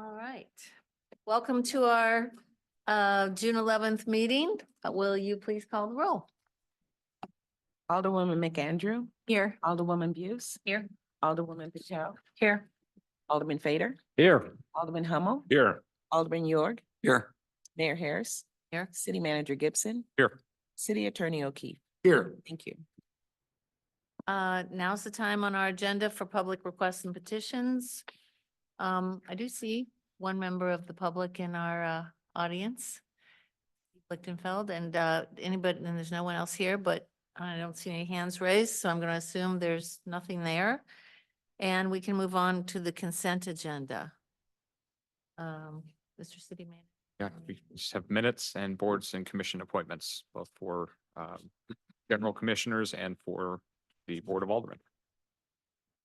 All right. Welcome to our June 11th meeting. Will you please call the roll? Alderwoman McAndrew. Here. Alderwoman Buse. Here. Alderwoman Patel. Here. Alderman Fader. Here. Alderman Hummel. Here. Alderman York. Here. Mayor Harris. Here. City Manager Gibson. Here. City Attorney O'Keefe. Here. Thank you. Now's the time on our agenda for public requests and petitions. I do see one member of the public in our audience, Lichtenfeld, and anybody, and there's no one else here, but I don't see any hands raised, so I'm going to assume there's nothing there. And we can move on to the consent agenda. Mr. City Manager. Yeah, we just have minutes and boards and commission appointments, both for general commissioners and for the Board of Aldermen.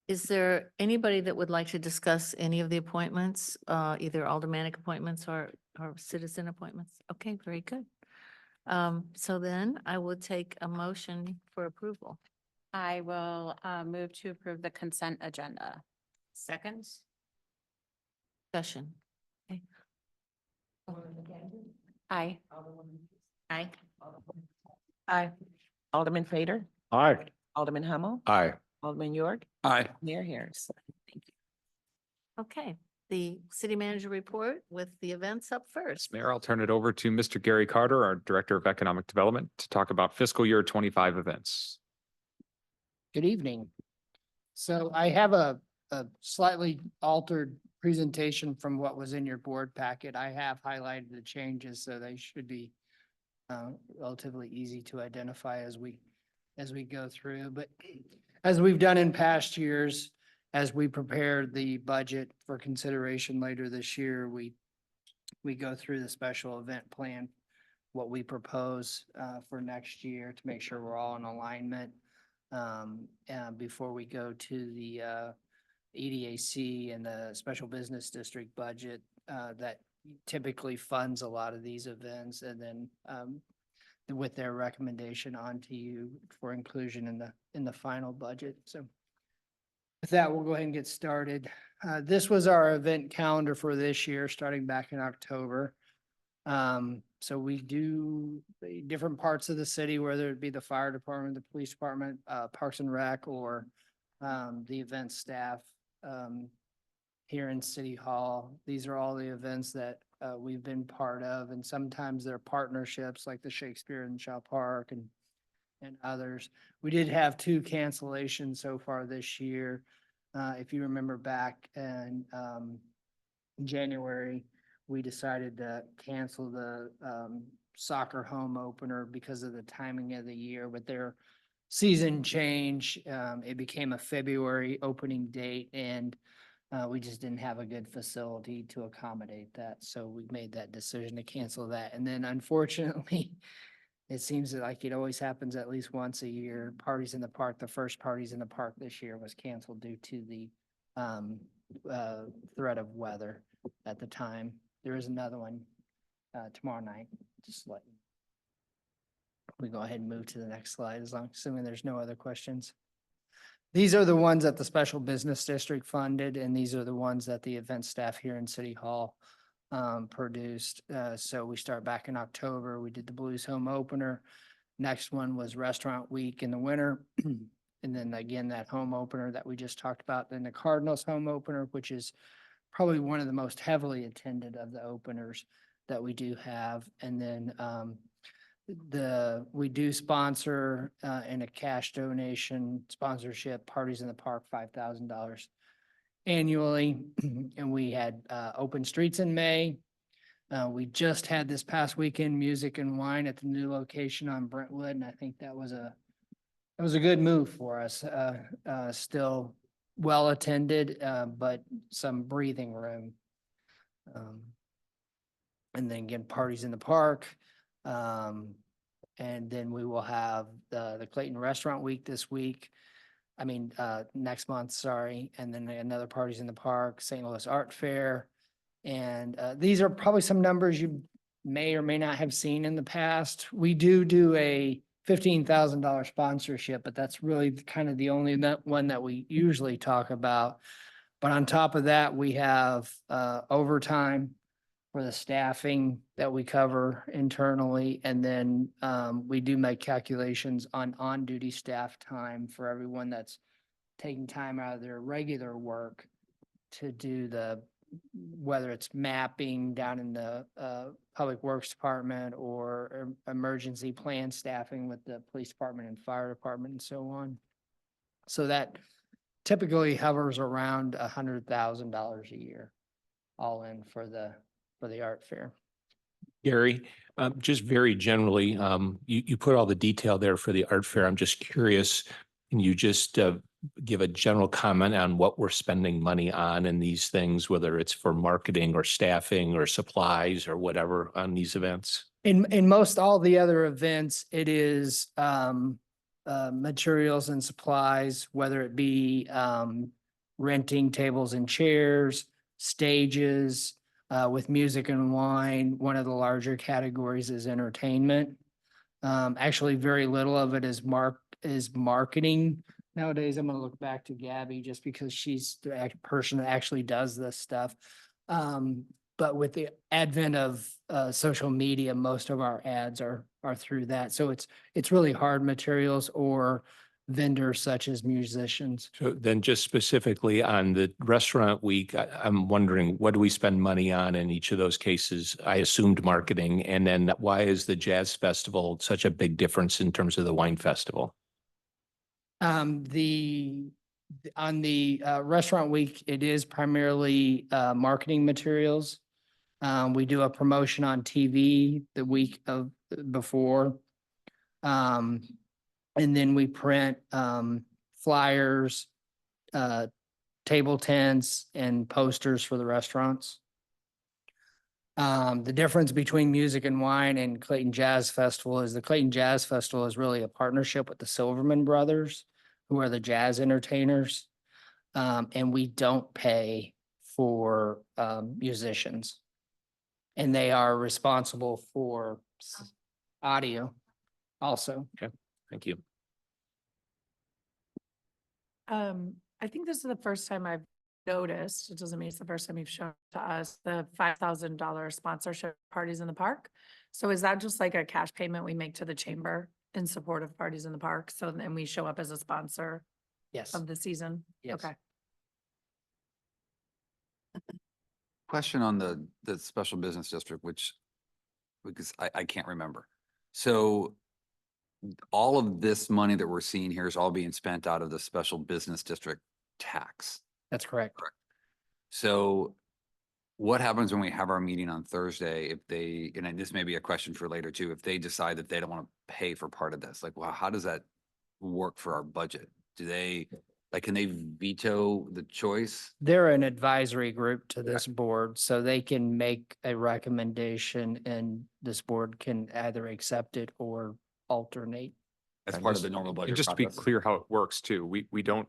Is there anybody that would like to discuss any of the appointments, either aldermanic appointments or citizen appointments? Okay, very good. So then I would take a motion for approval. I will move to approve the consent agenda. Seconds. Discussion. Okay. Aye. Aye. Aye. Alderman Fader. Aye. Alderman Hummel. Aye. Alderman York. Aye. Mayor Harris. Thank you. Okay, the city manager report with the events up first. Mayor, I'll turn it over to Mr. Gary Carter, our Director of Economic Development, to talk about fiscal year 25 events. Good evening. So I have a slightly altered presentation from what was in your board packet. I have highlighted the changes, so they should be relatively easy to identify as we go through. But as we've done in past years, as we prepare the budget for consideration later this year, we go through the special event plan, what we propose for next year to make sure we're all in alignment. Before we go to the EDAC and the special business district budget that typically funds a lot of these events, and then with their recommendation onto you for inclusion in the final budget. So with that, we'll go ahead and get started. This was our event calendar for this year, starting back in October. So we do the different parts of the city, whether it be the fire department, the police department, Parks and Rec, or the event staff here in City Hall. These are all the events that we've been part of, and sometimes they're partnerships like the Shakespeare in Shaw Park and others. We did have 2 cancellations so far this year. If you remember back in January, we decided to cancel the soccer home opener because of the timing of the year. With their season change, it became a February opening date, and we just didn't have a good facility to accommodate that. So we made that decision to cancel that. And then unfortunately, it seems like it always happens at least once a year. Parties in the Park, the first Parties in the Park this year was canceled due to the threat of weather at the time. There is another one tomorrow night. Just let we go ahead and move to the next slide, assuming there's no other questions. These are the ones that the Special Business District funded, and these are the ones that the event staff here in City Hall produced. So we start back in October. We did the Blues Home Opener. Next one was Restaurant Week in the winter. And then again, that home opener that we just talked about. Then the Cardinals Home Opener, which is probably one of the most heavily attended of the openers that we do have. And then we do sponsor in a cash donation sponsorship, Parties in the Park, $5,000 annually. And we had open streets in May. We just had this past weekend Music and Wine at the new location on Brentwood, and I think that was a good move for us. Still well attended, but some breathing room. And then again, Parties in the Park. And then we will have the Clayton Restaurant Week this week. Next month, sorry. And then another Parties in the Park, St. Louis Art Fair. And these are probably some numbers you may or may not have seen in the past. We do a $15,000 sponsorship, but that's really kind of the only one that we usually talk about. But on top of that, we have overtime for the staffing that we cover internally. And then we do make calculations on on-duty staff time for everyone that's taking time out of their regular work to do whether it's mapping down in the Public Works Department or emergency plan staffing with the police department and fire department and so on. So that typically hovers around $100,000 a year, all in for the art fair. Gary, just very generally, you put all the detail there for the art fair. I'm just curious, can you just give a general comment on what we're spending money on in these things, whether it's for marketing or staffing or supplies or whatever on these events? In most all the other events, it is materials and supplies, whether it be renting tables and chairs, stages, with music and wine. One of the larger categories is entertainment. Actually, very little of it is marketing. Nowadays, I'm gonna look back to Gabby just because she's the person that actually does this stuff. But with the advent of social media, most of our ads are through that. So it's really hard materials or vendors such as musicians. So then just specifically on the restaurant week, I'm wondering, what do we spend money on in each of those cases? I assumed marketing. And then why is the jazz festival such a big difference in terms of the wine festival? On the restaurant week, it is primarily marketing materials. We do a promotion on TV the week of before. And then we print flyers, table tents and posters for the restaurants. The difference between Music and Wine and Clayton Jazz Festival is the Clayton Jazz Festival is really a partnership with the Silverman Brothers, who are the jazz entertainers. And we don't pay for musicians. And they are responsible for audio also. Thank you. I think this is the first time I've noticed, it doesn't mean it's the first time you've shown to us, the $5,000 sponsorship parties in the park. So is that just like a cash payment we make to the chamber in support of parties in the park? So then we show up as a sponsor Yes. of the season? Yes. Okay. Question on the special business district, because I can't remember. So all of this money that we're seeing here is all being spent out of the special business district tax. That's correct. So what happens when we have our meeting on Thursday if they, and this may be a question for later too, if they decide that they don't want to pay for part of this, like, well, how does that work for our budget? Do they, like, can they veto the choice? They're an advisory group to this board, so they can make a recommendation and this board can either accept it or alternate. As And part of just- the normal budget And just to be process? clear how it works too, we don't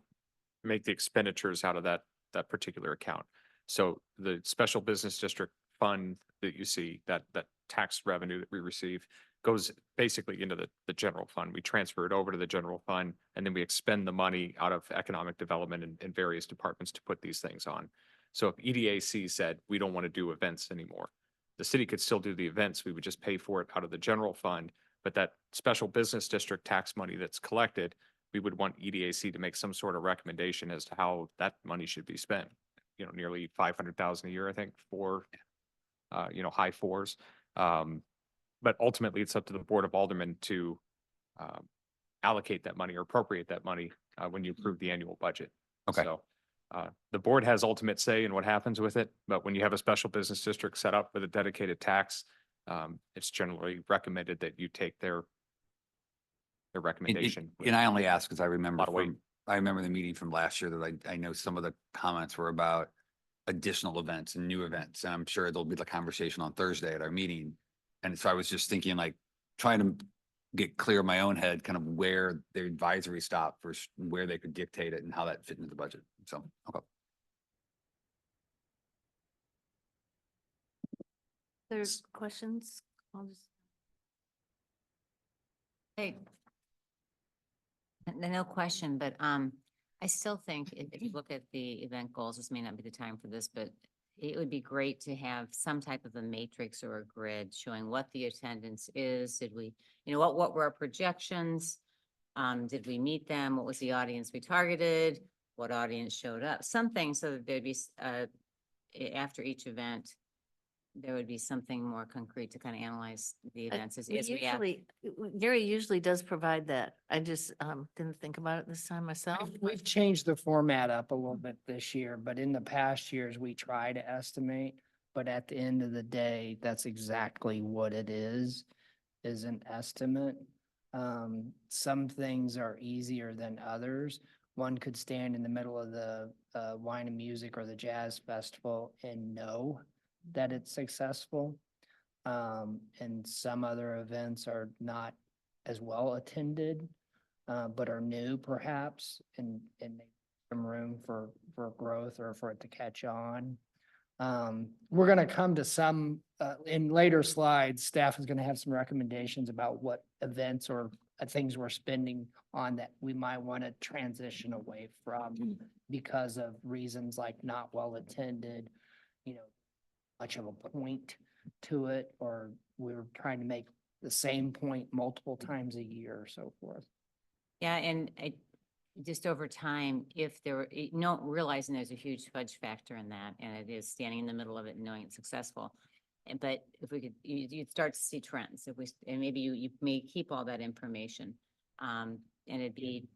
make the expenditures out of that particular account. So the special business district fund that you see, that tax revenue that we receive goes basically into the general fund. We transfer it over to the general fund and then we expend the money out of economic development and various departments to put these things on. So if EDAC said, we don't want to do events anymore, the city could still do the events. We would just pay for it out of the general fund. But that special business district tax money that's collected, we would want EDAC to make some sort of recommendation as to how that money should be spent. You know, nearly 500,000 a year, I think, for, high fours. But ultimately, it's up to the Board of Aldermen to allocate that money or appropriate that money when you approve the annual budget. Okay. So the board has ultimate say in what happens with it, but when you have a special business district set up with a dedicated tax, it's generally recommended that you take their recommendation. with And I only ask because I a remember lot of weight. I remember the meeting from last year that I know some of the comments were about additional events and new events. And I'm sure there'll be the conversation on Thursday at our meeting. And so I was just thinking, like, trying to get clear in my own head, kind of where the advisory stop versus where they could dictate it and how that fit into the budget. So, okay. There's questions? I'll just- Hey. No question, but I still think if you look at the event goals, this may not be the time for this, but it would be great to have some type of a matrix or a grid showing what the attendance is. Did we, what were our projections? Did we meet them? What was the audience we targeted? What audience showed up? Something so that there'd be, after each event, there would be something more concrete to kind of analyze the events as we have. Gary usually does provide that. I just didn't think about it this time myself. We've changed the format up a little bit this year, but in the past years, we try to estimate. But at the end of the day, that's exactly what it is an estimate. Some things are easier than others. One could stand in the middle of the wine and music or the jazz festival and know that it's successful. And some other events are not as well attended, but are new perhaps and make some room for growth or for it to catch on. We're gonna come to some, in later slides, staff is gonna have some recommendations about what events or things we're spending on that we might want to transition away from because of reasons like not well attended, much of a point to it, or we're trying to make the same point multiple times a year or so forth. Yeah, and just over time, if there were, realizing there's a huge fudge factor in that, and it is standing in the middle of it and knowing it's successful. But if we could, you'd start to see trends, and maybe you may keep all that information. And it'd be,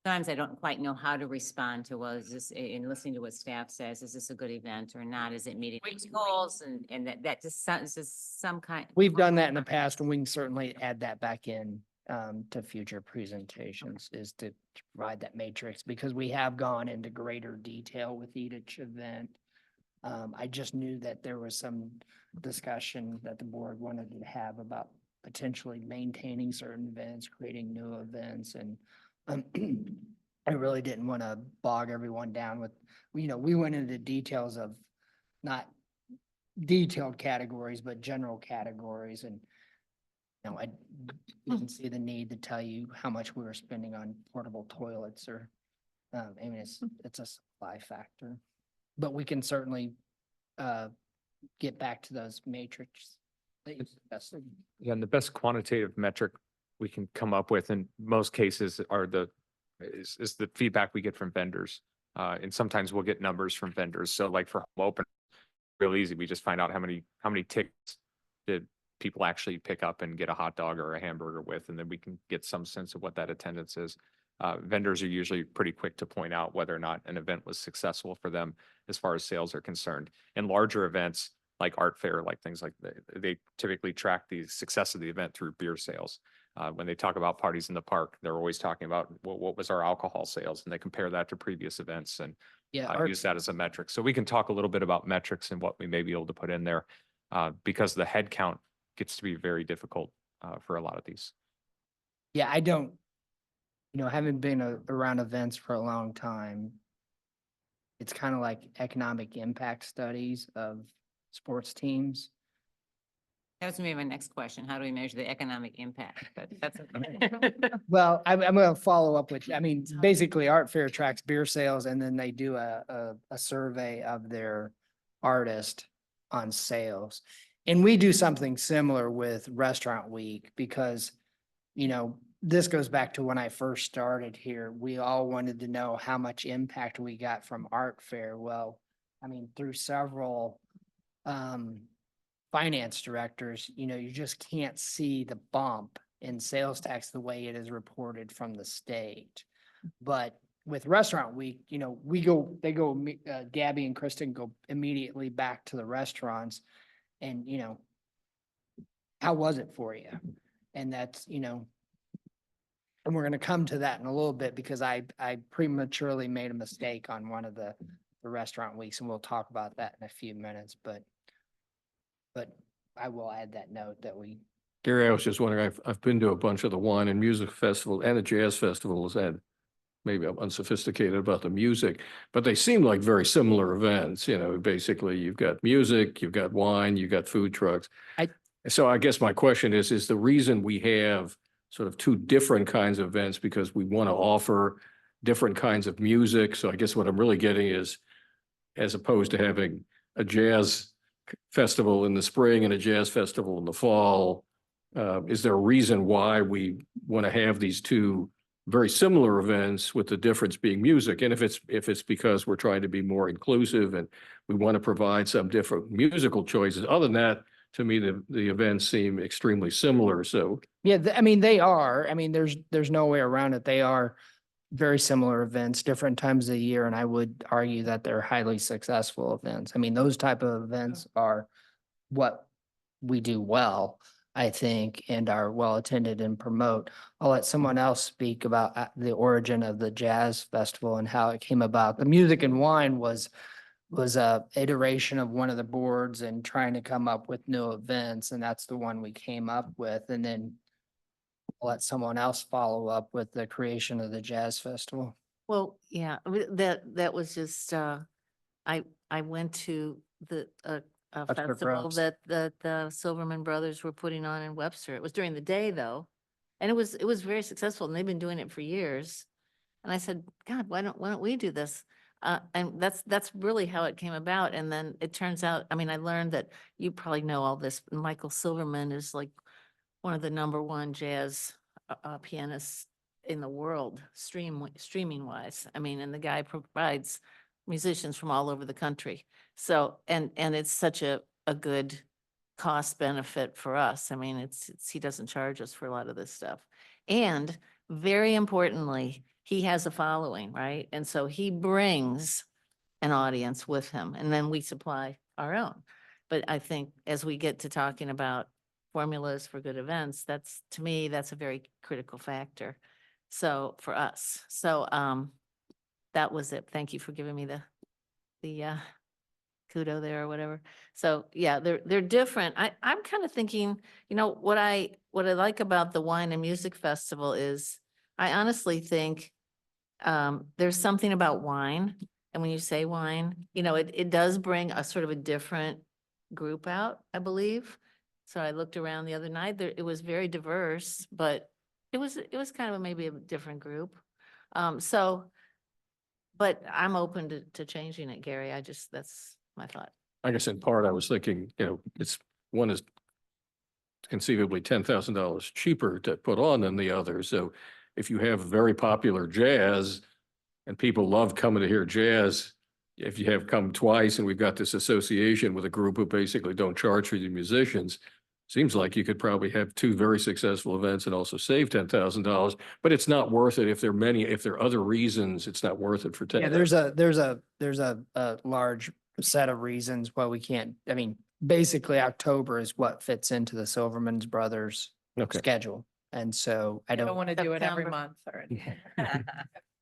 sometimes I don't quite know how to respond to, well, is this, in listening to what staff says, is this a good event or not? Is it meeting these goals? And that just sounds, just some kind. We've done that in the past, and we can certainly add that back in to future presentations, is to provide that matrix, because we have gone into greater detail with each event. I just knew that there was some discussion that the board wanted to have about potentially maintaining certain events, creating new events, and I really didn't want to bog everyone down with, we went into details of not detailed categories, but general categories. And, I didn't see the need to tell you how much we were spending on portable toilets or, it's a supply factor. But we can certainly get back to those matrix that you suggested. Yeah, and the best quantitative metric we can come up with in most cases are is the feedback we get from vendors. And sometimes we'll get numbers from vendors. So like for home open, real easy. We just find out how many tickets did people actually pick up and get a hot dog or a hamburger with, and then we can get some sense of what that attendance is. Vendors are usually pretty quick to point out whether or not an event was successful for them as far as sales are concerned. And larger events like art fair, like things like they typically track the success of the event through beer sales. When they talk about parties in the park, they're always talking about what was our alcohol sales, and they compare that to previous events and use that as a metric. So we can talk a little bit about metrics and what we may be able to put in there, because the head count gets to be very difficult for a lot of these. Yeah, I don't, haven't been around events for a long time. It's kind of like economic impact studies of sports teams. That was maybe my next question. How do we measure the economic impact? But that's okay. Well, I'm going to follow up with, basically Art Fair tracks beer sales, and then they do a survey of their artist on sales. And we do something similar with Restaurant Week because, this goes back to when I first started here. We all wanted to know how much impact we got from Art Fair. Well, through several finance directors, you just can't see the bump in sales tax the way it is reported from the state. But with Restaurant Week, Gabby and Kristen go immediately back to the restaurants and, how was it for you? And that's, and we're going to come to that in a little bit because I prematurely made a mistake on one of the Restaurant Weeks, and we'll talk about that in a few minutes, but I will add that note that we. Gary, I was just wondering, I've been to a bunch of the wine and music festival and the jazz festivals, and maybe I'm unsophisticated about the music, but they seem like very similar events. Basically you've got music, you've got wine, you've got food trucks. So I guess my question is the reason we have sort of two different kinds of events because we want to offer different kinds of music. So I guess what I'm really getting is, as opposed to having a jazz festival in the spring and a jazz festival in the fall, is there a reason why we want to have these two very similar events with the difference being music? And if it's because we're trying to be more inclusive and we want to provide some different musical choices, other than that, to me, the events seem extremely similar. So Yeah, I mean, they are. I mean, there's no way around it. They are very similar events, different times of the year, and I would argue that they're highly successful events. I mean, those type of events are what we do well, I think, and are well attended and promote. I'll let someone else speak about the origin of the jazz festival and how it came about. The Music and Wine was a iteration of one of the boards and trying to come up with new events, and that's the one we came up with. And then I'll let someone else follow up with the creation of the jazz festival. Well, yeah, that was just, I went to a Webster festival Groves. that the Silverman Brothers were putting on in Webster. It was during the day though. And it was very successful and they've been doing it for years. And I said, God, why don't we do this? And that's really how it came about. And then it turns out, I mean, I learned that you probably know all this. Michael Silverman is like one of the #1 jazz pianists in the world, streaming wise. I mean, and the guy provides musicians from all over the country. So, and it's such a good cost benefit for us. I mean, he doesn't charge us for a lot of this stuff. And very importantly, he has a following, right? And so he brings an audience with him and then we supply our own. But I think as we get to talking about formulas for good events, to me, that's a very critical factor. So for us, so, that was it. Thank you for giving me the kudo there or whatever. So yeah, they're different. I'm kind of thinking, what I like about the Wine and Music Festival is I honestly think there's something about wine. And when you say wine, it does bring a sort of a different group out, I believe. So I looked around the other night, it was very diverse, but it was kind of maybe a different group. But I'm open to changing it, Gary. That's my thought. I guess in part, I was thinking, one is conceivably $10,000 cheaper to put on than the other. So if you have very popular jazz and people love coming to hear jazz, if you have come twice and we've got this association with a group who basically don't charge for the musicians, seems like you could probably have two very successful events and also save $10,000, but it's not worth it if there are other reasons, it's not worth it for 10. Yeah, there's a large set of reasons why we can't, I mean, basically October is what fits into the Silverman's Brothers Okay. schedule. And so I I don't don't, want to do it every September. month or anything.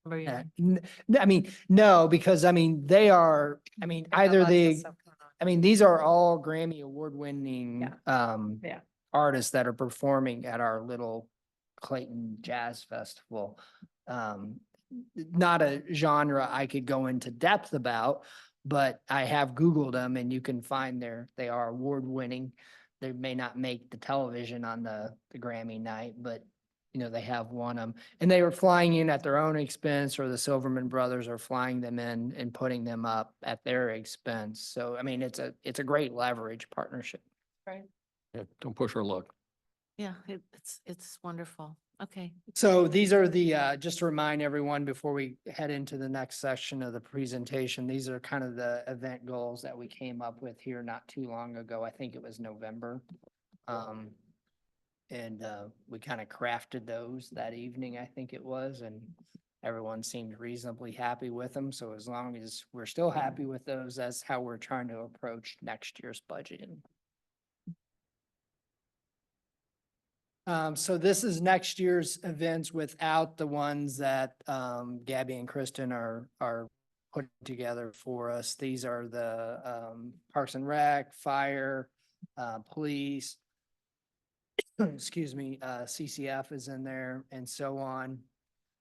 Remember you- I mean, no, because I mean, they are, I mean, either these are all Grammy award winning Yeah. artists that are performing at our little Clayton Jazz Festival. Not a genre I could go into depth about, but I have Googled them and you can find they are award winning. They may not make the television on the Grammy night, but they have won them. And they were flying in at their own expense, or the Silverman Brothers are flying them in and putting them up at their expense. So, I mean, it's a great leverage partnership. Yeah, don't push our luck. Yeah, it's wonderful. Okay. So these are just to remind everyone before we head into the next section of the presentation, these are kind of the event goals that we came up with here not too long ago. I think it was November. And we kind of crafted those that evening, I think it was, and everyone seemed reasonably happy with them. So as long as we're still happy with those, that's how we're trying to approach next year's budget. So this is next year's events without the ones that Gabby and Kristen are putting together for us. These are the Parks and Rec, Fire, Police, excuse me, CCF is in there and so on.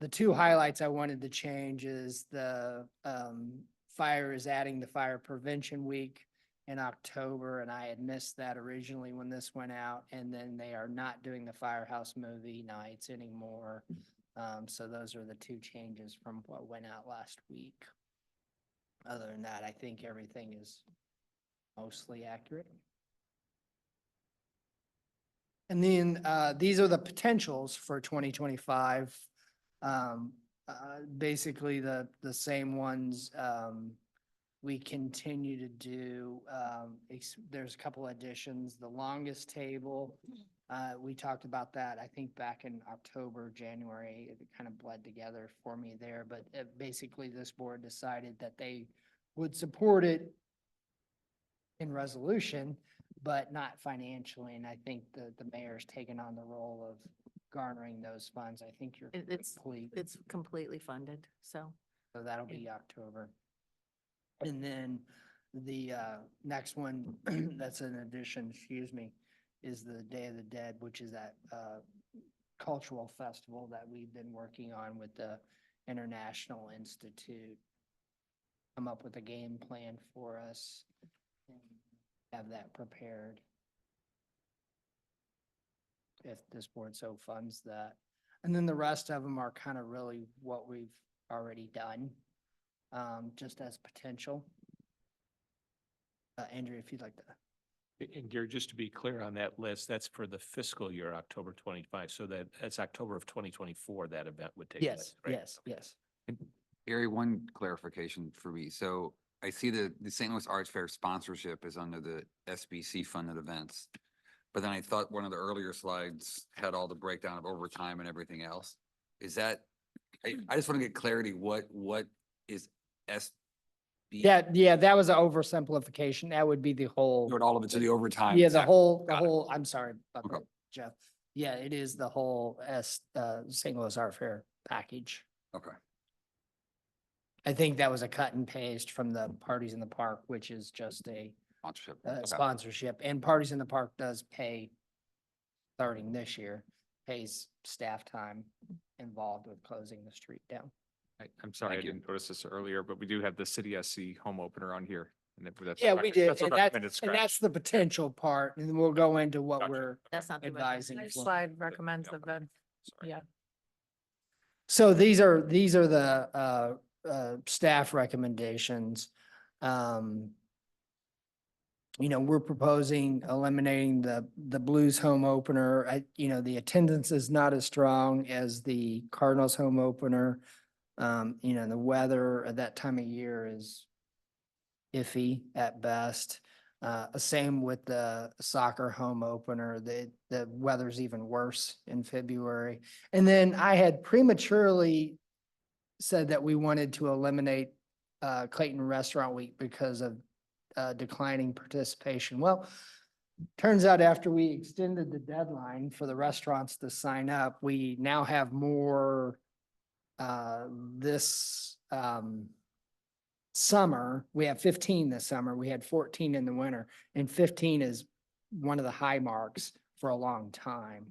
The two highlights I wanted to change is the Fire is adding the Fire Prevention Week in October, and I had missed that originally when this went out. And then they are not doing the Firehouse movie nights anymore. So those are the two changes from what went out last week. Other than that, I think everything is mostly accurate. And then, these are the potentials for 2025. Basically the same ones, we continue to do, there's a couple additions, the longest table. We talked about that, I think back in October, January, it kind of bled together for me there, but basically this board decided that they would support it in resolution, but not financially, and I think the mayor's taken on the role of garnering those funds. I think you're It's complete. completely funded, so. So that'll be October. And then the next one, that's an addition, excuse me, is the Day of the Dead, which is that cultural festival that we've been working on with the International Institute. Come up with a game plan for us and have that prepared. If this board so funds that. And then the rest of them are kind of really what we've already done, just as potential. Andrew, if you'd like to. And Gary, just to be clear on that list, that's for the fiscal year, October 25. So that's October of 2024, that event would take place. Yes, right? yes, yes. Gary, one clarification for me. So I see the St. Louis Arts Fair sponsorship is under the SBC funded events. But then I thought one of the earlier slides had all the breakdown of overtime and everything else. Is that, I just want to get clarity, what is SB? Yeah, that was an oversimplification. That would be the whole. Put all of it to the overtime. Yeah, the section. whole, Got it. I'm sorry about Okay. that, Jeff. Yeah, it is the whole St. Louis Art Fair package. Okay. I think that was a cut and paste from the Parties in the Park, which is just a Sponsorship. Okay. sponsorship, and Parties in the Park does pay, starting this year, pays staff time involved with closing the street down. I'm sorry, I Thank you. didn't notice this earlier, but we do have the City SC home opener on here. And that's Yeah, we did, That's a and recommended that's scratch. the potential part, and then we'll go into what Gotcha. we're That's not the advising. Next for. slide recommends the event. Sorry. Yeah. So these are the staff recommendations. We're proposing eliminating the Blues home opener. The attendance is not as strong as the Cardinals home opener. The weather at that time of year is iffy at best. Same with the soccer home opener. The weather's even worse in February. And then I had prematurely said that we wanted to eliminate Clayton Restaurant Week because of declining participation. Well, turns out after we extended the deadline for the restaurants to sign up, we now have more this summer. We have 15 this summer. We had 14 in the winter, and 15 is one of the high marks for a long time.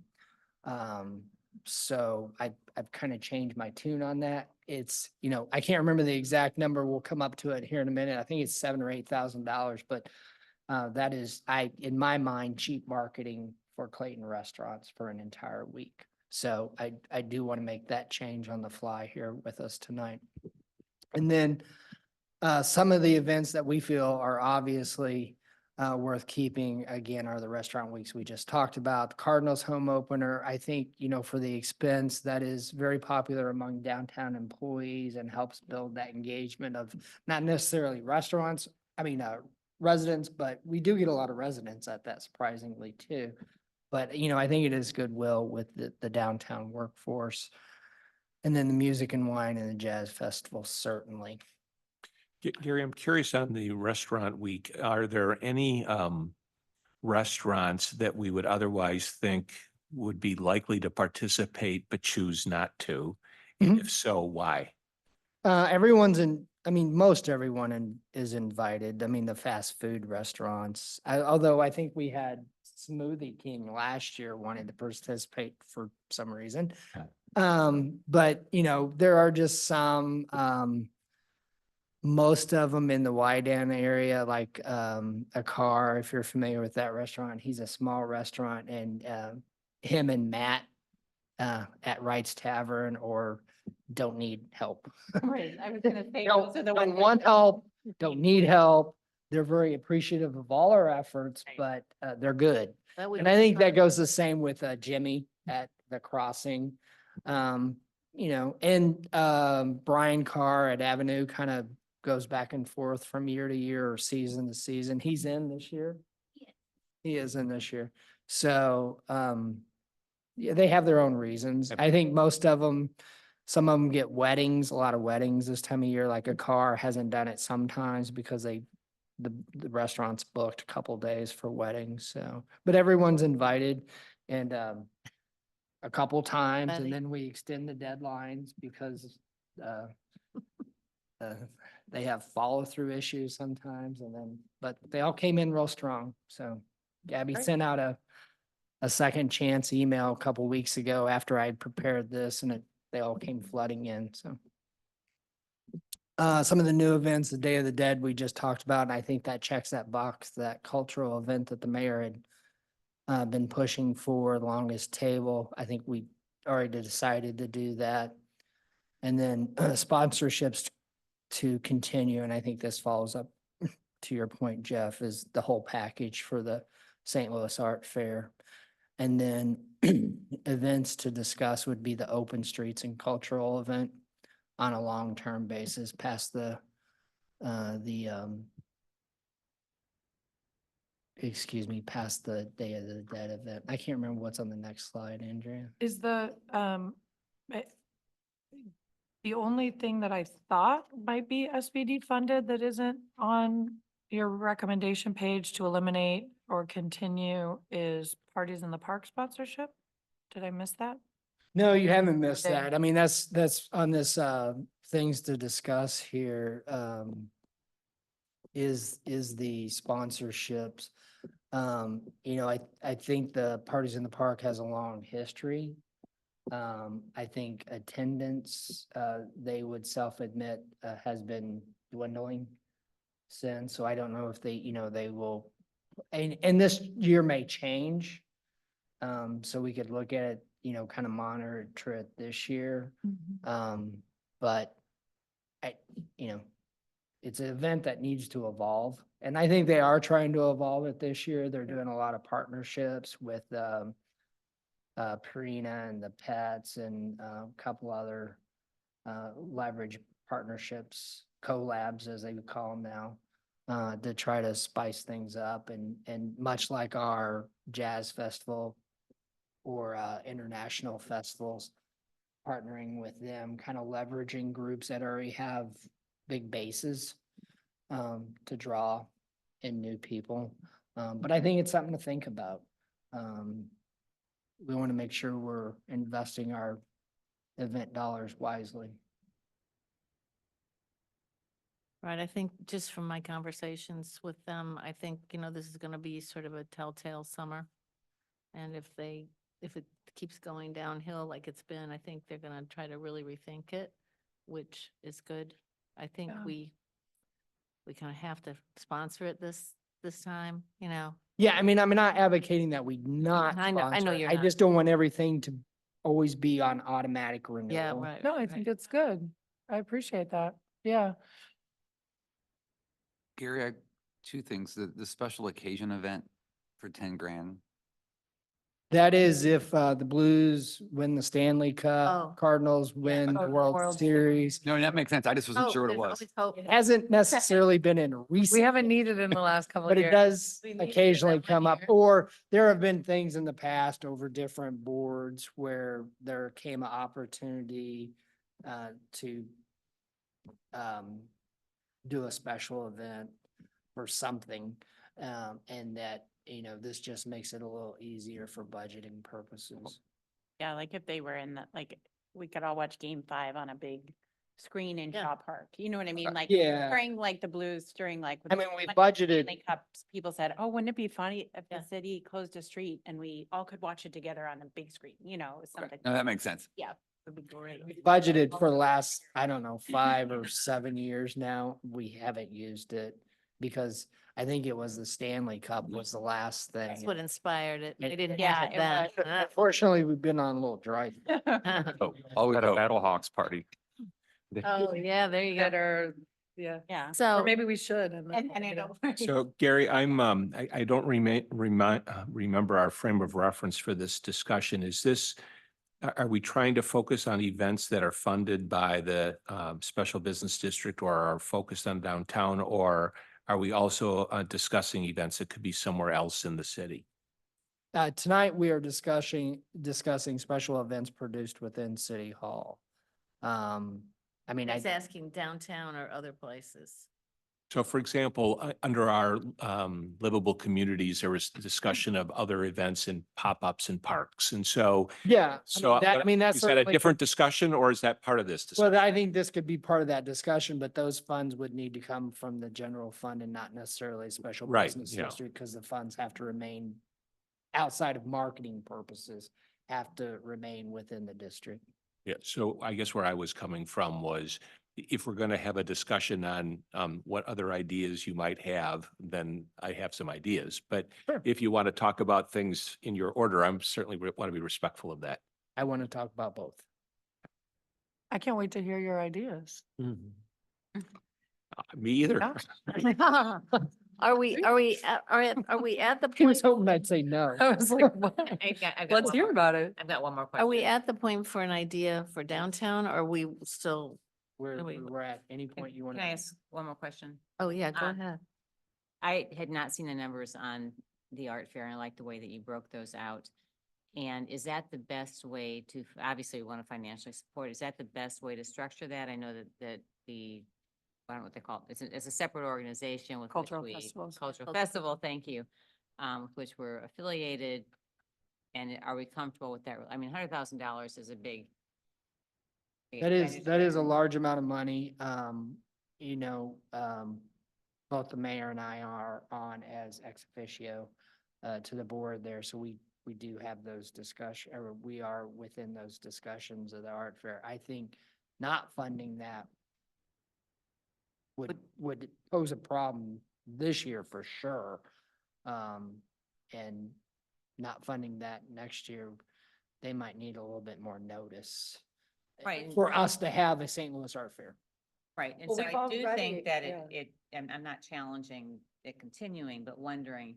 So I've kind of changed my tune on that. It's, I can't remember the exact number. We'll come up to it here in a minute. I think it's $7,000 or $8,000, but that is, in my mind, cheap marketing for Clayton restaurants for an entire week. So I do want to make that change on the fly here with us tonight. And then some of the events that we feel are obviously worth keeping, again, are the restaurant weeks we just talked about. The Cardinals home opener, I think, for the expense, that is very popular among downtown employees and helps build that engagement of not necessarily residents, but we do get a lot of residents at that, surprisingly too. But, I think it is goodwill with the downtown workforce. And then the music and wine and the jazz festival, certainly. Gary, I'm curious on the restaurant week. Are there any restaurants that we would otherwise think would be likely to participate but choose not to? And if so, why? Most everyone is invited. The fast food restaurants, although I think we had Smoothie King last year wanted to participate for some reason. But there are just some, most of them in the Wydan area, like a car, if you're familiar with that restaurant, he's a small restaurant, and him and Matt at Wright's Tavern or don't need help. Right, I was gonna say. Don't, those are the don't ones want help, don't need help. They're very appreciative of all our efforts, but they're good. That would And be I think that fun. goes the same with Jimmy at the crossing. And Brian Carr at Avenue kind of goes back and forth from year to year or season to season. He's in this year. He is in this year. So, yeah, they have their own reasons. Yep. I think most of them, some of them get weddings, a lot of weddings this time of year, like a car hasn't done it sometimes because the restaurant's booked a couple days for weddings, so, but everyone's invited and, a couple times Ready. and then we extend the deadlines because, they have follow-through issues sometimes and then, but they all came in real strong, so Gabby Great. sent out a second chance email a couple weeks ago after I'd prepared this and they all came flooding in, so. Some of the new events, the Day of the Dead, we just talked about, and I think that checks that box, that cultural event that the mayor had been pushing for, the longest table. I think we already decided to do that. And then sponsorships to continue, and I think this follows up to your point, Jeff, is the whole package for the St. Louis Art Fair. And then events to discuss would be the open streets and cultural event on a long-term basis past past the Day of the Dead event. I can't remember what's on the next slide, Andrea. Is the only thing that I thought might be SBD funded that isn't on your recommendation page to eliminate or continue is Parties in the Park sponsorship? Did I miss that? No, you haven't missed Okay. that. I mean, that's on this, things to discuss here, is the sponsorships. I think the Parties in the Park has a long history. I think attendance, they would self-admit, has been dwindling since, so I don't know if they will, and this year may change. So we could look at it, kind of monitor it this year. But it's an event that needs to evolve. And I think they are trying to evolve it this year. They're doing a lot of partnerships with, Purina and the Pets and a couple other, leverage partnerships, collabs as they would call them now, to try to spice things up and much like our jazz festival or, international festivals, partnering with them, kind of leveraging groups that already have big bases, to draw in new people. But I think it's something to think about. We want to make sure we're investing our event dollars wisely. Right, I think just from my conversations with them, I think, this is gonna be sort of a telltale summer. And if it keeps going downhill like it's been, I think they're gonna try to really rethink it, which is good. I think Yeah. we kind of have to sponsor it this time, Yeah, I mean, I'm not advocating that we not. I know sponsor it. you're I not. just don't want everything to always be on automatic renewal. Yeah, right. No, I right. think it's good. I appreciate that. Yeah. Gary, I, two things, the special occasion event for 10 grand. That is if, the Blues win the Stanley Oh. Cup, Cardinals win Oh, the World World Series. No, that makes sense. I just wasn't Oh, sure what it there's was. always hope. It hasn't necessarily been in recent. We haven't needed it in the last couple of But it years. does We needed it occasionally that one come up, year. or there have been things in the past over different boards where there came an opportunity to do a special event or something. And that, this just makes it a little easier for budgeting purposes. Yeah, like if they were in the, like, we could all watch Game 5 on a big screen in Yeah. Shaw Park. You know what I mean? Like Yeah. during like the Blues, during like. I mean, we when budgeted, Stanley Cups, people said, oh, wouldn't it be funny if the Yeah. city closed a street and we all could watch it together on a big screen, something. No, that makes sense. Yeah, would be great. we budgeted for the last, I don't know, 5 or 7 years now. We haven't used it. because I think it was the Stanley Cup was the last thing. That's what inspired it. They It- didn't Yeah, have it it then. Unfortunately, we've been on a little dry. Oh, Always at a hope. Battlehawks party. Oh, yeah, there you go. Better, yeah. Yeah. Or So, maybe we should. And And I know. So Gary, I don't remember our frame of reference for this discussion. Is this, are we trying to focus on events that are funded by the special business district or are focused on downtown? Or are we also discussing events that could be somewhere else in the city? Tonight, we are discussing special events produced within City Hall. I mean, he's asking downtown or other places. So for example, under our livable communities, there was discussion of other events and pop-ups in parks. And so, yeah, so that's is that a certainly- different discussion or is that part of this discussion? Well, I think this could be part of that discussion, but those funds would need to come from the general fund and not necessarily a special Right, business yeah. district, because the funds have to remain outside of marketing purposes, have to remain within the district. Yeah, so I guess where I was coming from was if we're going to have a discussion on what other ideas you might have, then I have some ideas. But Sure. if you want to talk about things in your order, I'm certainly want to be respectful of that. I want to talk about both. I can't wait to hear your ideas. Me either. Yeah. Are we at the He was point, hoping I'd say no. I was like, what? I've got Let's one hear more- about it. I've got one more are question. we at the point for an idea for downtown? Or are we still, Where Wait. we're at any point you want Can I to. ask one more question? oh, yeah, go Uh, ahead. I had not seen the numbers on the art fair and I like the way that you broke those out. And is that the best way to, obviously we want to financially support, is that the best way to structure that? I know that the, I don't know what they call it, it's a separate organization with. which Cultural we- festivals. Cultural festival, thank you, with which we're affiliated. And are we comfortable with that? I mean, $100,000 is a big. big That is a expenditure. large amount of money. Both the mayor and I are on as ex officio to the board there, so we do have those discussion, or we are within those discussions of the art fair. I think not funding that would pose a problem this year for sure. And not funding that next year, they might need a little bit more notice Right. for us to have a St. Louis Art Fair. Right, and Well, so we've I do already- think that yeah. I'm not challenging it continuing, but wondering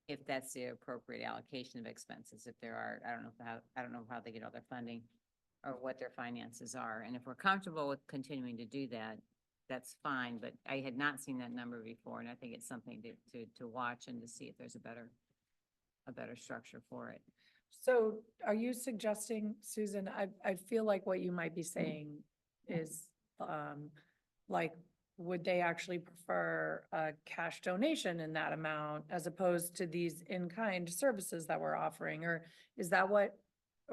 if that's the appropriate allocation of expenses, if there are, I don't know how they get all their funding or what their finances are, and if we're comfortable with continuing to do that, that's fine, but I had not seen that number before, and I think it's something to watch and to see if there's a better structure for it. So are you suggesting, Susan, I feel like what you might be saying is, like, would they actually prefer a cash donation in that amount as opposed to these in-kind services that we're offering? Or is that what?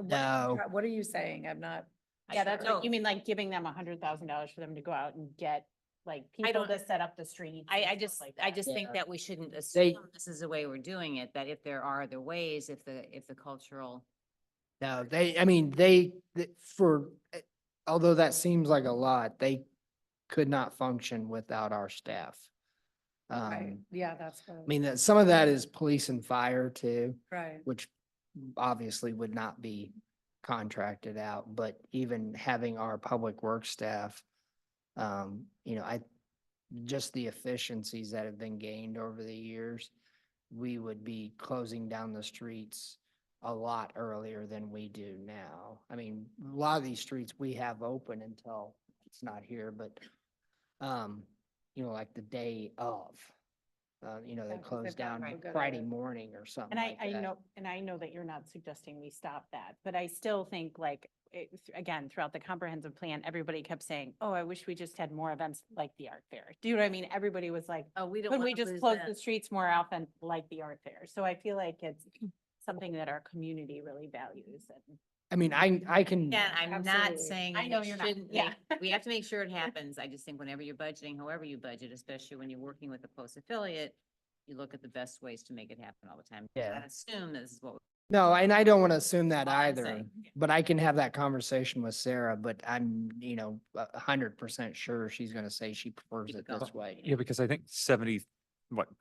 No. What are you saying? I'm not. Yeah, that's No. what, you mean like giving them $100,000 for them to go out and get like people don't- to set up the streets? I and stuff just, like I that. just think Yeah. that we shouldn't They- assume this is the way we're doing it, that if there are other ways, if the cultural. No, although that seems like a lot, they could not function without our staff. Right, yeah, that's. I mean, some of that is police and fire too, Right. which obviously would not be contracted out, but even having our public works staff, just the efficiencies that have been gained over the years, we would be closing down the streets a lot earlier than we do now. I mean, a lot of these streets we have open until it's not here, but, like the day of, they Yeah, 'cause close they've got down to go to Friday the- morning or something And I, like I that. know, and I know that you're not suggesting we stop that, but I still think like, again, throughout the comprehensive plan, everybody kept saying, oh, I wish we just had more events like the art fair. Do you know what I mean? Everybody was like, Oh, we don't could want we to just lose close that. the streets more often like the art fair? So I feel like it's something that our community really values and. I mean, I can. Yeah, I'm not Absolutely. saying I that know we you're not, shouldn't yeah. we have to make sure it happens. I just think whenever you're budgeting, however you budget, especially when you're working with a post affiliate, you look at the best ways to make it happen all the time. Yeah. I assume this is what No, and I don't want to assume that All I'm either, saying. but I can have that conversation with Sarah, but I'm, 100% sure she's going to say she prefers it this way. Yeah, because I think 70,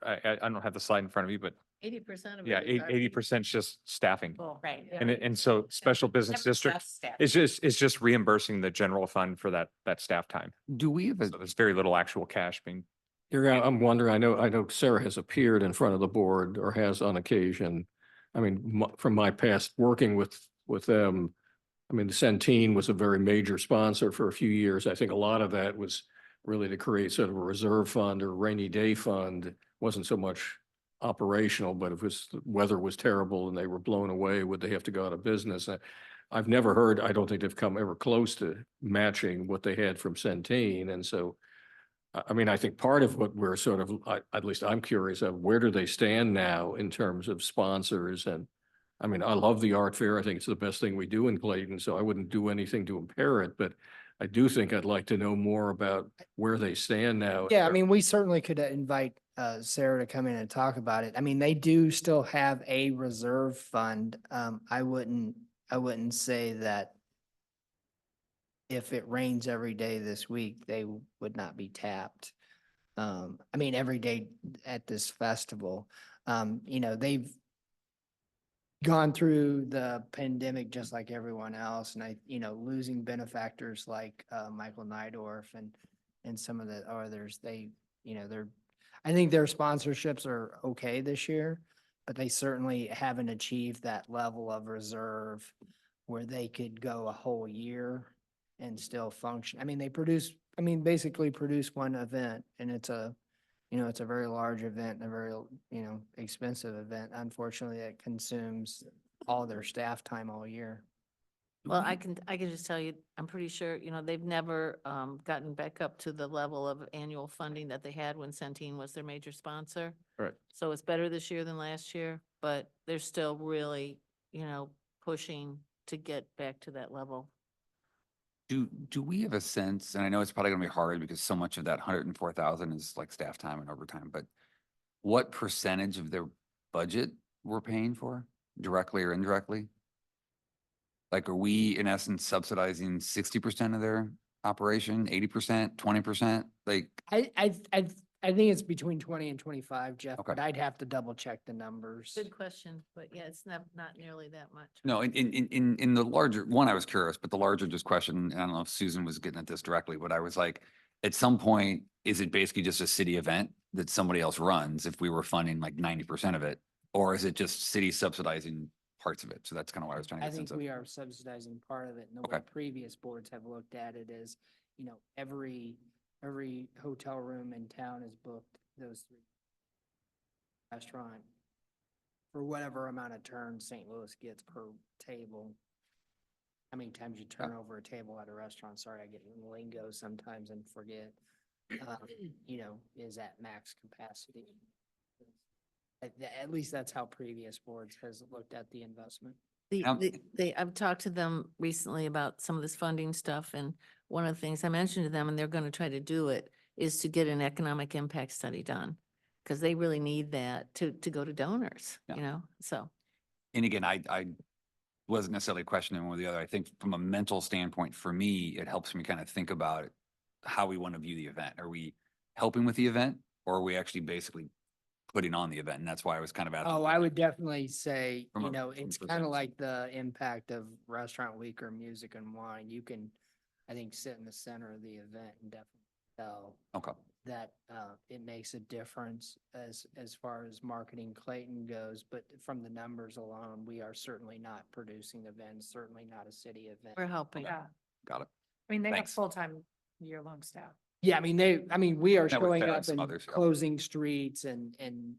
I don't have the slide in front of me, but 80% of it. yeah, is our 80% is just staffing. people. Right. And so special business district is just reimbursing the general fund for that staff time. Do we have a, So there's very little actual cash being, I'm wondering, I know Sarah has appeared in front of the board or has on occasion. I mean, from my past working with them, I mean, the Centene was a very major sponsor for a few years. I think a lot of that was really to create sort of a reserve fund or rainy day fund. Wasn't so much operational, but if the weather was terrible and they were blown away, would they have to go out of business? I've never heard, I don't think they've come ever close to matching what they had from Centene. And so, I mean, I think part of what we're sort of, at least I'm curious of, where do they stand now in terms of sponsors? And I mean, I love the art fair. I think it's the best thing we do in Clayton, so I wouldn't do anything to impair it, but I do think I'd like to know more about where they stand now. Yeah, I mean, we certainly could invite Sarah to come in and talk about it. I mean, they do still have a reserve fund. I wouldn't say that if it rains every day this week, they would not be tapped. I mean, every day at this festival, they've gone through the pandemic just like everyone else, and losing benefactors like Michael Nydorf and some of the others, I think their sponsorships are okay this year, but they certainly haven't achieved that level of reserve where they could go a whole year and still function. I mean, basically produce one event, and it's a very large event and a very, expensive event. Unfortunately, it consumes all their staff time all year. Well, I can just tell you, I'm pretty sure, they've never gotten back up to the level of annual funding that they had when Centene was their major sponsor. Right. So it's better this year than last year, but they're still really, pushing to get back to that level. do we have a sense, and I know it's probably gonna be hard because so much of that 104,000 is like staff time and overtime, but what percentage of their budget we're paying for directly or indirectly? Like, are we in essence subsidizing 60% of their operation, 80%, 20%? Like, I think it's between 20 and 25, Jeff, Okay. but I'd have to double check the numbers. Good question, but yeah, it's not nearly that much. no, in the larger one, I was curious, but the larger just question, and I don't know if Susan was getting at this directly, but I was like, at some point, is it basically just a city event that somebody else runs if we were funding like 90% of it? Or is it just city subsidizing parts of it? So that's kind of what I was trying to I get a think sense of. we are subsidizing part of it, and the Okay. way previous boards have looked at it is, every hotel room in town is booked those three restaurant for whatever amount of turns St. Louis gets per table. How many times you turn over a table at a restaurant? Sorry, I get in lingo sometimes and forget. Is at max capacity. At least that's how previous boards has looked at the investment. I've talked to them recently about some of this funding stuff, and one of the things I mentioned to them, and they're going to try to do it, is to get an economic impact study done. Because they really need that to go to donors, Yeah. so. And again, I wasn't necessarily questioning one or the other. I think from a mental standpoint, for me, it helps me kind of think about how we want to view the event. Are we helping with the event, or are we actually basically putting on the event? And that's why I was kind of asking. Oh, I would definitely say, From a- it's from a kind of percentage. like the impact of Restaurant Week or Music and Wine. You can, I think, sit in the center of the event and definitely tell Okay. that it makes a difference as far as marketing Clayton goes. But from the numbers alone, we are certainly not producing events, certainly not a city event. We're helping. Yeah, Got it. I mean, they have Thanks. full-time year-long staff. Yeah, we are That would showing fit on up some and others, yeah. closing streets and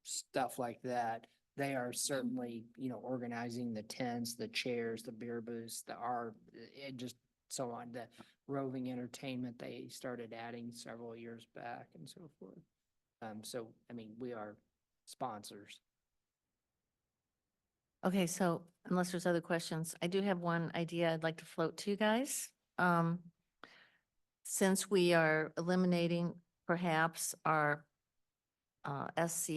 stuff like that. They are certainly, organizing the tents, the chairs, the beer booths, the art, and just so on. The roving entertainment they started adding several years back and so forth. We are sponsors. Okay, so unless there's other questions, I do have one idea I'd like to float to you guys. Since we are eliminating perhaps our SC,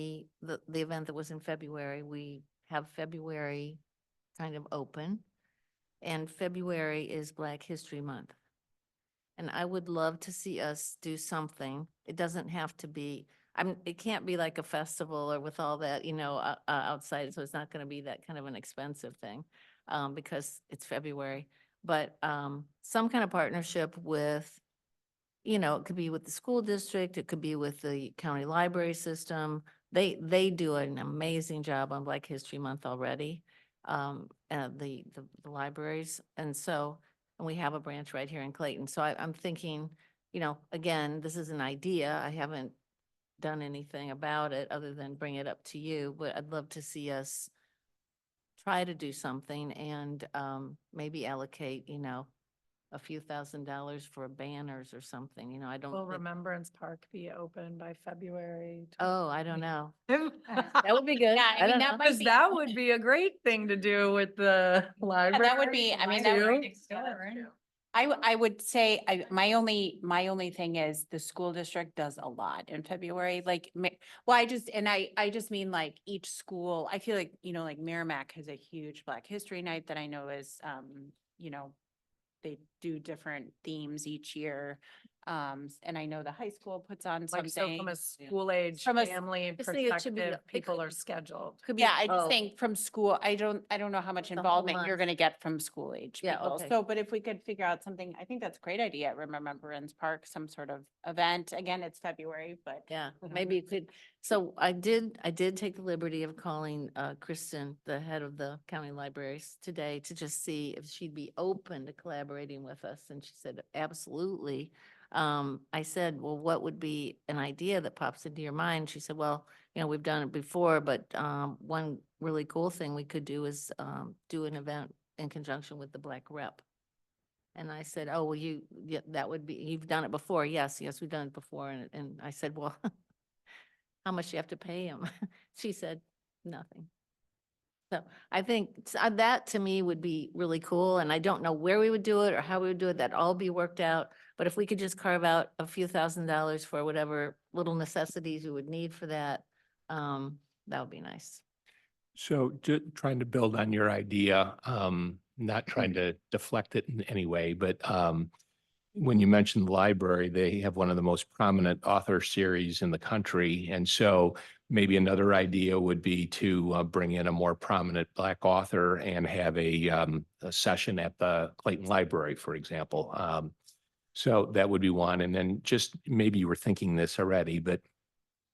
the event that was in February, we have February kind of open. And February is Black History Month. And I would love to see us do something. It doesn't have to be, it can't be like a festival or with all that, outside, so it's not gonna be that kind of an expensive thing, because it's February. But, some kind of partnership with, it could be with the school district, it could be with the county library system. They do an amazing job on Black History Month already, the libraries. And so, and we have a branch right here in Clayton. So I'm thinking, again, this is an idea. I haven't done anything about it other than bring it up to you, but I'd love to see us try to do something and maybe allocate, a few $1,000s for banners or something, I don't Will think. Remembrance Park be open by February? Oh, I don't know. know. That would be good. Yeah, I mean, don't that know. might Because be- that would be a great thing to do with the library. that would be- I mean, that would- too. Yeah, that's true. I would say, my only thing is the school district does a lot in February, like, well, I just mean like each school, I feel like, like Merrimack has a huge Black History Night that I know is, they do different themes each year. And I know the high school puts on Like, so something. from a school age From a s- family Just think it should be- perspective, it people could- are scheduled. Could be- Yeah, I just oh, think from school, I don't know how much The whole involvement you're month. gonna get from school age Yeah, people. okay. So, but if we could figure out something, I think that's a great idea at Remembrance Park, some sort of event. Again, it's February, but. Yeah, maybe you could, so I did take the liberty of calling Kristen, the head of the county libraries today, to just see if she'd be open to collaborating with us, and she said, absolutely. I said, well, what would be an idea that pops into your mind? She said, well, we've done it before, but one really cool thing we could do is do an event in conjunction with the Black Rep. And I said, oh, well, yeah, that would be, you've done it before. Yes, we've done it before. And I said, well, how much do you have to pay him? She said, nothing. So I think that to me would be really cool. And I don't know where we would do it or how we would do it. That'd all be worked out. But if we could just carve out a few $1,000s for whatever little necessities we would need for that, that would be nice. So trying to build on your idea, not trying to deflect it in any way, but when you mentioned the library, they have one of the most prominent author series in the country. And so maybe another idea would be to bring in a more prominent Black author and have a session at the Clayton Library, for example. So that would be one. And then just maybe you were thinking this already, but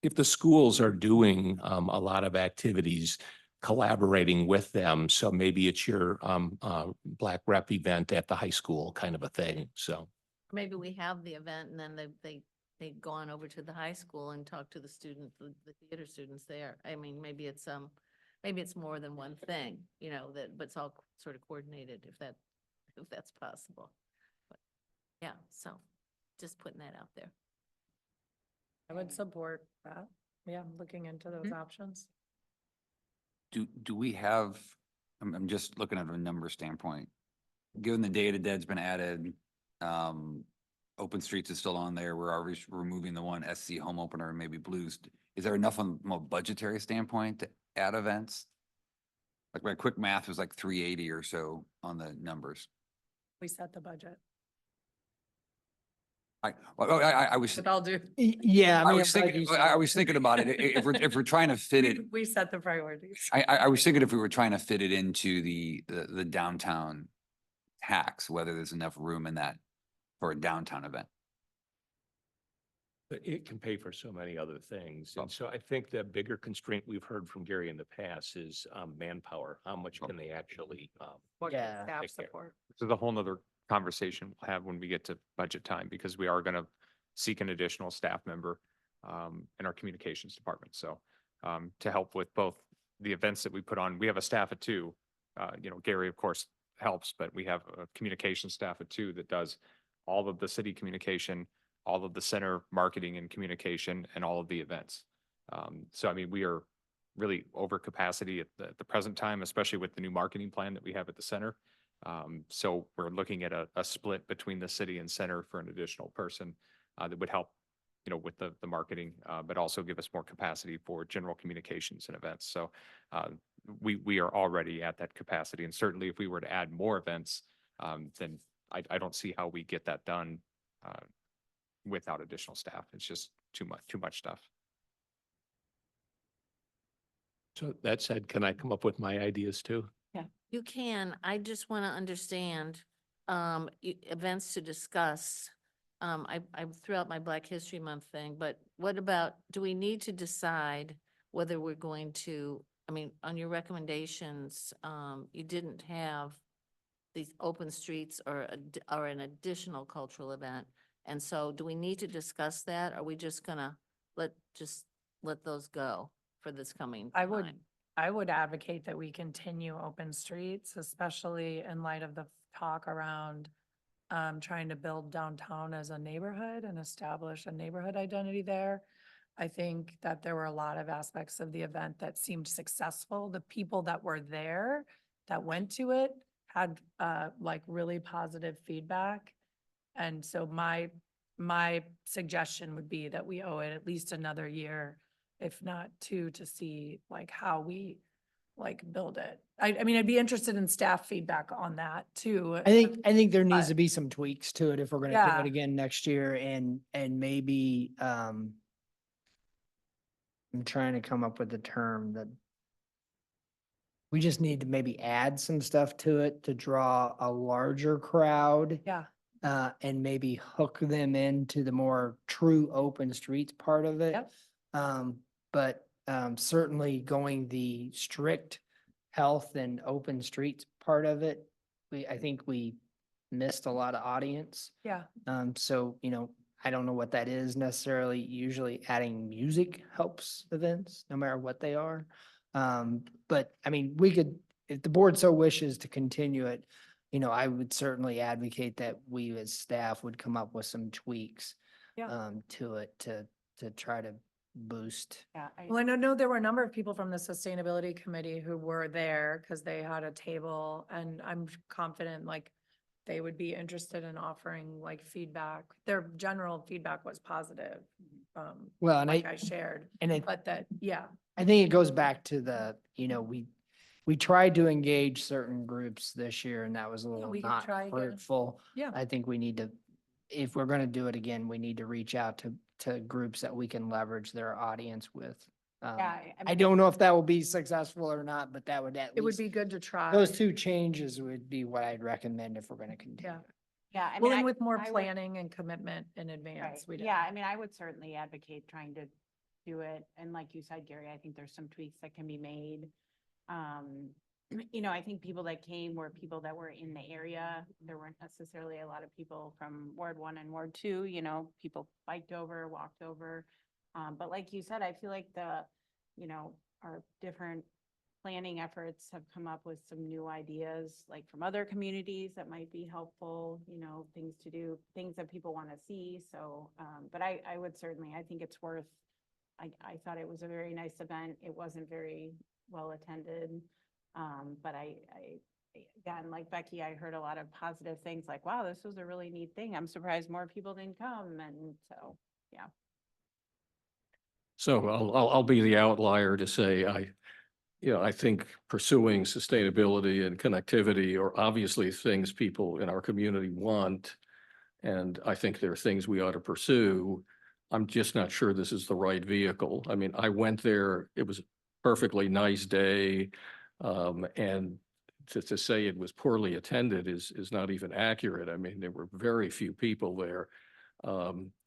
if the schools are doing a lot of activities, collaborating with them, so maybe it's your Black Rep event at the high school kind of a thing, so. Maybe we have the event and then they go on over to the high school and talk to the students, the theater students there. I mean, maybe it's more than one thing, but it's all sort of coordinated if that's possible. But yeah, so just putting that out there. I would support that. Yeah, looking into those options. Do we have, I'm just looking at a number standpoint. Given the Day of the Dead's been added, Open Streets is still on there. We're already removing the one SC home opener and maybe Blues. Is there enough from a budgetary standpoint to add events? Like my quick math was like 380 or so on the numbers. We set the budget. I was, With all due, Yeah, I was thinking, I was thinking about it. If we're trying to fit it, we set the priorities. I was thinking if we were trying to fit it into the downtown tax, whether there's enough room in that for a downtown event. But it can pay for so many other things. Oh. And so I think the bigger constraint we've heard from Gary in the past is manpower. How much can they actually? What can Yeah. staff Take care. support? This is a whole nother conversation we'll have when we get to budget time, because we are going to seek an additional staff member in our communications department. So to help with both the events that we put on, we have a staff of 2. Gary, of course, helps, but we have a communication staff of 2 that does all of the city communication, all of the center marketing and communication, and all of the events. So, I mean, we are really over capacity at the present time, especially with the new marketing plan that we have at the center. So we're looking at a split between the city and center for an additional person that would help, with the marketing, but also give us more capacity for general communications and events. So we are already at that capacity. And certainly if we were to add more events, then I don't see how we get that done without additional staff. It's just too much stuff. So that said, can I come up with my ideas too? You can, I just want to understand, events to discuss. I threw out my Black History Month thing, but what about, do we need to decide whether we're going to, I mean, on your recommendations, you didn't have these open streets or, or an additional cultural event. And so do we need to discuss that? Are we just gonna let those go for this coming I would, time? I would advocate that we continue open streets, especially in light of the talk around trying to build downtown as a neighborhood and establish a neighborhood identity there. I think that there were a lot of aspects of the event that seemed successful. The people that were there, that went to it, had like really positive feedback. And so my suggestion would be that we owe it at least another year, if not two, to see like how we like build it. I mean, I'd be interested in staff feedback on that too. I think there needs But- to be some tweaks to it if we're gonna do Yeah. it again next year and maybe, I'm trying to come up with the term that we just need to maybe add some stuff to it to draw a larger crowd. Yeah, And maybe hook them into the more true open streets part of it. Yep. But certainly going the strict health and open streets part of it, I think we missed a lot of audience. yeah. So, I don't know what that is necessarily. Usually adding music helps events, no matter what they are. But I mean, we could, if the board so wishes to continue it, I would certainly advocate that we as staff would come up with some tweaks Yeah. to it to try to boost. Yeah. Well, I know there were a number of people from the Sustainability Committee who were there because they had a table, and I'm confident like they would be interested in offering like feedback. Their general feedback was positive. Well, and Like I shared, I but that, yeah, think it goes back to the, we tried to engage certain groups this year and that was a little we could not try again. fruitful. Yeah. I think we need to, if we're gonna do it again, we need to reach out to groups that we can leverage their audience with. Yeah, I mean, don't know if that will be successful or not, but that would at it would least, be good to try. those two changes would be what I'd recommend if we're gonna continue. Yeah. Yeah, I Well, mean, and with more I would- planning and commitment in Right. advance. We'd Yeah, I mean, I would certainly advocate trying to do it. And like you said, Gary, I think there's some tweaks that can be made. I think people that came were people that were in the area. There weren't necessarily a lot of people from Ward 1 and Ward 2, people biked over, walked over. But like you said, I feel like our different planning efforts have come up with some new ideas, like from other communities that might be helpful, things to do, things that people want to see. So, but I would certainly, I think it's worth, I thought it was a very nice event. It wasn't very well attended. But again, like Becky, I heard a lot of positive things like, wow, this was a really neat thing. I'm surprised more people didn't come. And so, yeah. So I'll be the outlier to say I think pursuing sustainability and connectivity are obviously things people in our community want. And I think there are things we ought to pursue. I'm just not sure this is the right vehicle. I mean, I went there, it was a perfectly nice day. And to say it was poorly attended is not even accurate. I mean, there were very few people there.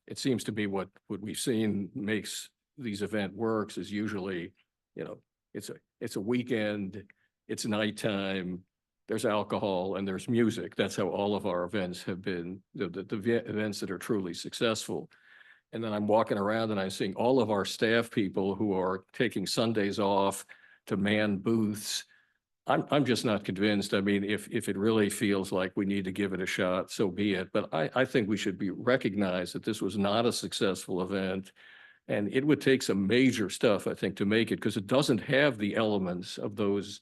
It seems to me what we've seen makes these event works is usually, it's a weekend, it's nighttime, there's alcohol and there's music. That's how all of our events have been, the events that are truly successful. And then I'm walking around and I'm seeing all of our staff people who are taking Sundays off to man booths. I'm just not convinced. I mean, if it really feels like we need to give it a shot, so be it. But I think we should recognize that this was not a successful event. And it would take some major stuff, I think, to make it, because it doesn't have the elements of those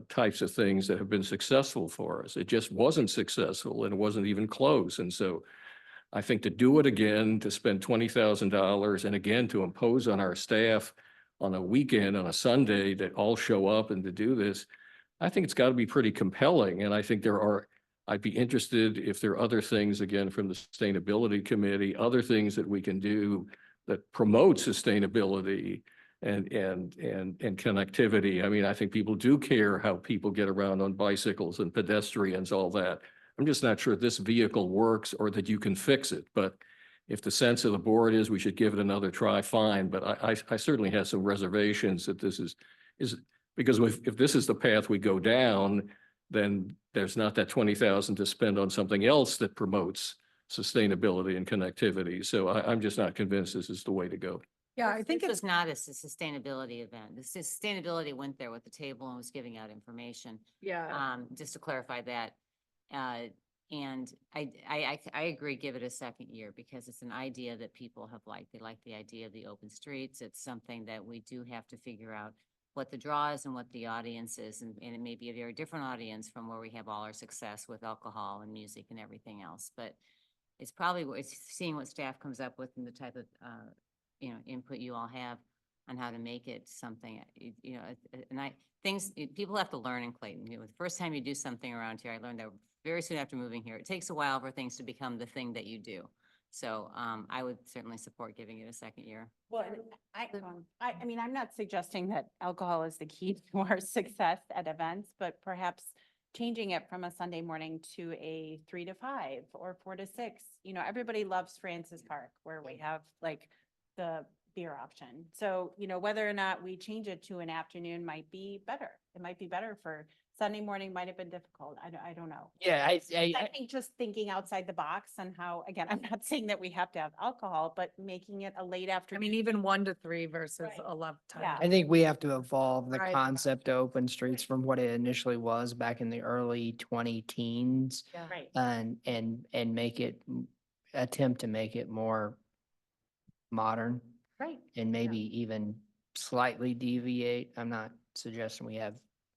types of things that have been successful for us. It just wasn't successful and it wasn't even close. And so I think to do it again, to spend $20,000 and again, to impose on our staff on a weekend, on a Sunday, that all show up and to do this, I think it's got to be pretty compelling. And I think I'd be interested if there are other things, again, from the Sustainability Committee, other things that we can do that promote sustainability and connectivity. I mean, I think people do care how people get around on bicycles and pedestrians, all that. I'm just not sure this vehicle works or that you can fix it, but if the sense of the board is we should give it another try, fine, but I certainly have some reservations that this is because if this is the path we go down, then there's not that 20,000 to spend on something else that promotes sustainability and connectivity. So I'm just not convinced this is the way to go. Yeah, I think This it's, was not a sustainability event. The sustainability went there with the table and was giving out information. yeah. Just to clarify that. And I agree, give it a second year because it's an idea that people have liked. They like the idea of the open streets. It's something that we do have to figure out what the draw is and what the audience is. And it may be a very different audience from where we have all our success with alcohol and music and everything else. But it's probably, it's seeing what staff comes up with and the type of, input you all have on how to make it something, people have to learn in Clayton. The first time you do something around here, I learned that very soon after moving here, it takes a while for things to become the thing that you do. So, I would certainly support giving it a second year. Well, I mean, I'm not suggesting that alcohol is the key to our success at events, but perhaps changing it from a Sunday morning to a 3 to 5 or 4 to 6. Everybody loves Francis Park where we have like the beer option. So, whether or not we change it to an afternoon might be better. It might be better for Sunday morning might have been difficult. I don't know. Yeah, I think just thinking outside the box and how, again, I'm not saying that we have to have alcohol, but making it a late I afternoon. mean, even 1 to 3 versus Right. 11 10. Yeah. I think we have to evolve the Right. concept of open streets from what it initially was back in the early 2010s Yeah. Right. and make it, attempt to make it more modern Right. and maybe even slightly deviate. I'm not suggesting we have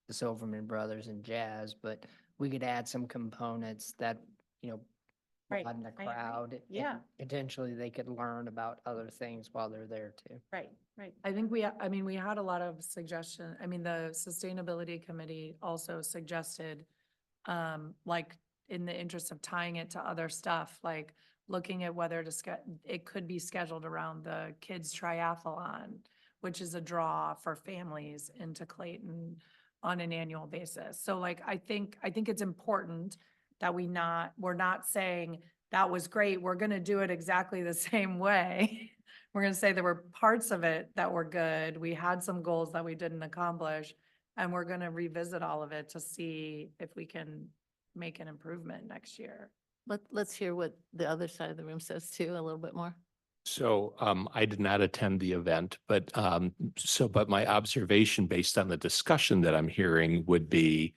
the Silverman Brothers and jazz, but we could add some components that, Right. broaden the I agree. crowd. and Yeah. Potentially they could learn about other things while they're there too. Right. Right. I think we had a lot of suggestion. I mean, the Sustainability Committee also suggested, like, in the interest of tying it to other stuff, like looking at whether it could be scheduled around the kids triathlon, which is a draw for families into Clayton on an annual basis. So like, I think it's important that we're not saying that was great. We're going to do it exactly the same way. We're going to say there were parts of it that were good. We had some goals that we didn't accomplish, and we're going to revisit all of it to see if we can make an improvement next year. Let's hear what the other side of the room says too, a little bit more. So I did not attend the event, but but my observation based on the discussion that I'm hearing would be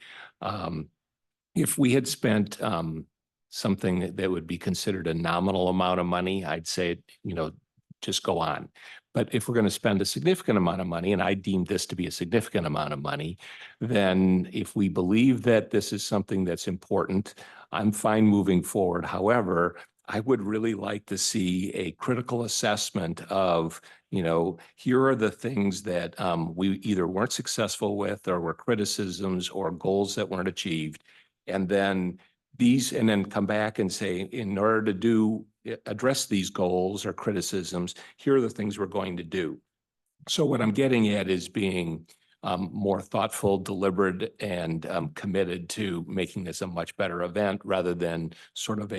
if we had spent something that would be considered a nominal amount of money, I'd say, just go on. But if we're going to spend a significant amount of money, and I deem this to be a significant amount of money, then if we believe that this is something that's important, I'm fine moving forward. However, I would really like to see a critical assessment of, here are the things that we either weren't successful with or were criticisms or goals that weren't achieved. And then come back and say, in order to address these goals or criticisms, here are the things we're going to do. So what I'm getting at is being more thoughtful, deliberate, and committed to making this a much better event rather than sort of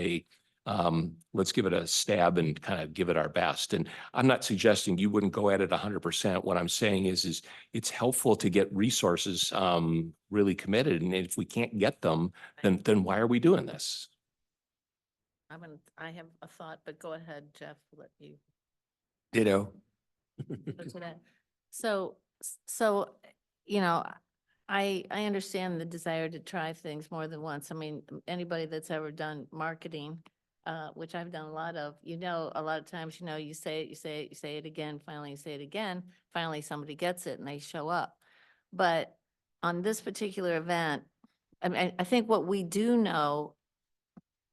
let's give it a stab and kind of give it our best. And I'm not suggesting you wouldn't go at it 100%. What I'm saying is it's helpful to get resources really committed. And if we can't get them, then why are we doing this? I have a thought, but go ahead, Jeff, let you. Ditto. go to that. So, I understand the desire to try things more than once. I mean, anybody that's ever done marketing, which I've done a lot of, a lot of times, you say it, you say it again, finally you say it again, finally somebody gets it and they show up. But on this particular event, I think what we do know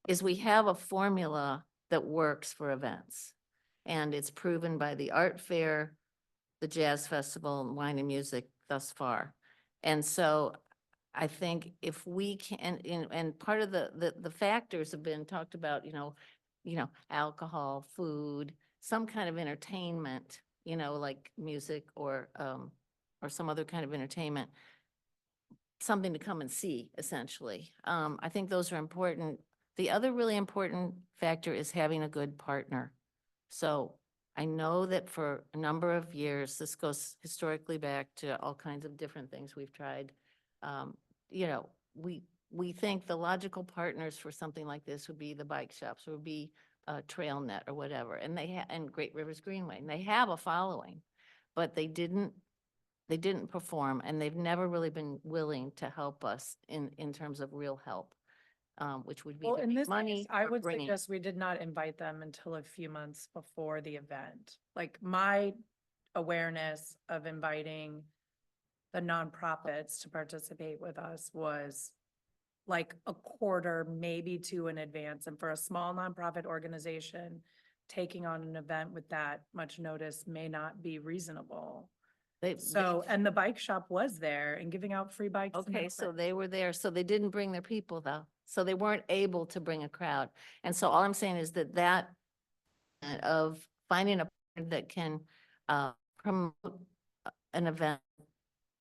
is we have a formula that works for events. And it's proven by the art fair, the Jazz Festival and Wine and Music thus far. And so I think if we can, and part of the factors have been talked about, alcohol, food, some kind of entertainment, like music or some other kind of entertainment, something to come and see, essentially. I think those are important. The other really important factor is having a good partner. So I know that for a number of years, this goes historically back to all kinds of different things we've tried. We think the logical partners for something like this would be the bike shops, would be TrailNet or whatever, and and Great Rivers Greenway, and they have a following, but they didn't perform, and they've never really been willing to help us in terms of real help, which would be Well, to in make this money. case, I or would bringing- suggest we did not invite them until a few months before the event. Like my awareness of inviting the nonprofits to participate with us was like a quarter, maybe two in advance. And for a small nonprofit organization, taking on an event with that much notice may not be reasonable. So, and the bike shop was there and giving out free bikes. and Okay, so everything. they were there, so they didn't bring their people though, so they weren't able to bring a crowd. And so all I'm saying is that of finding a partner that can promote an event,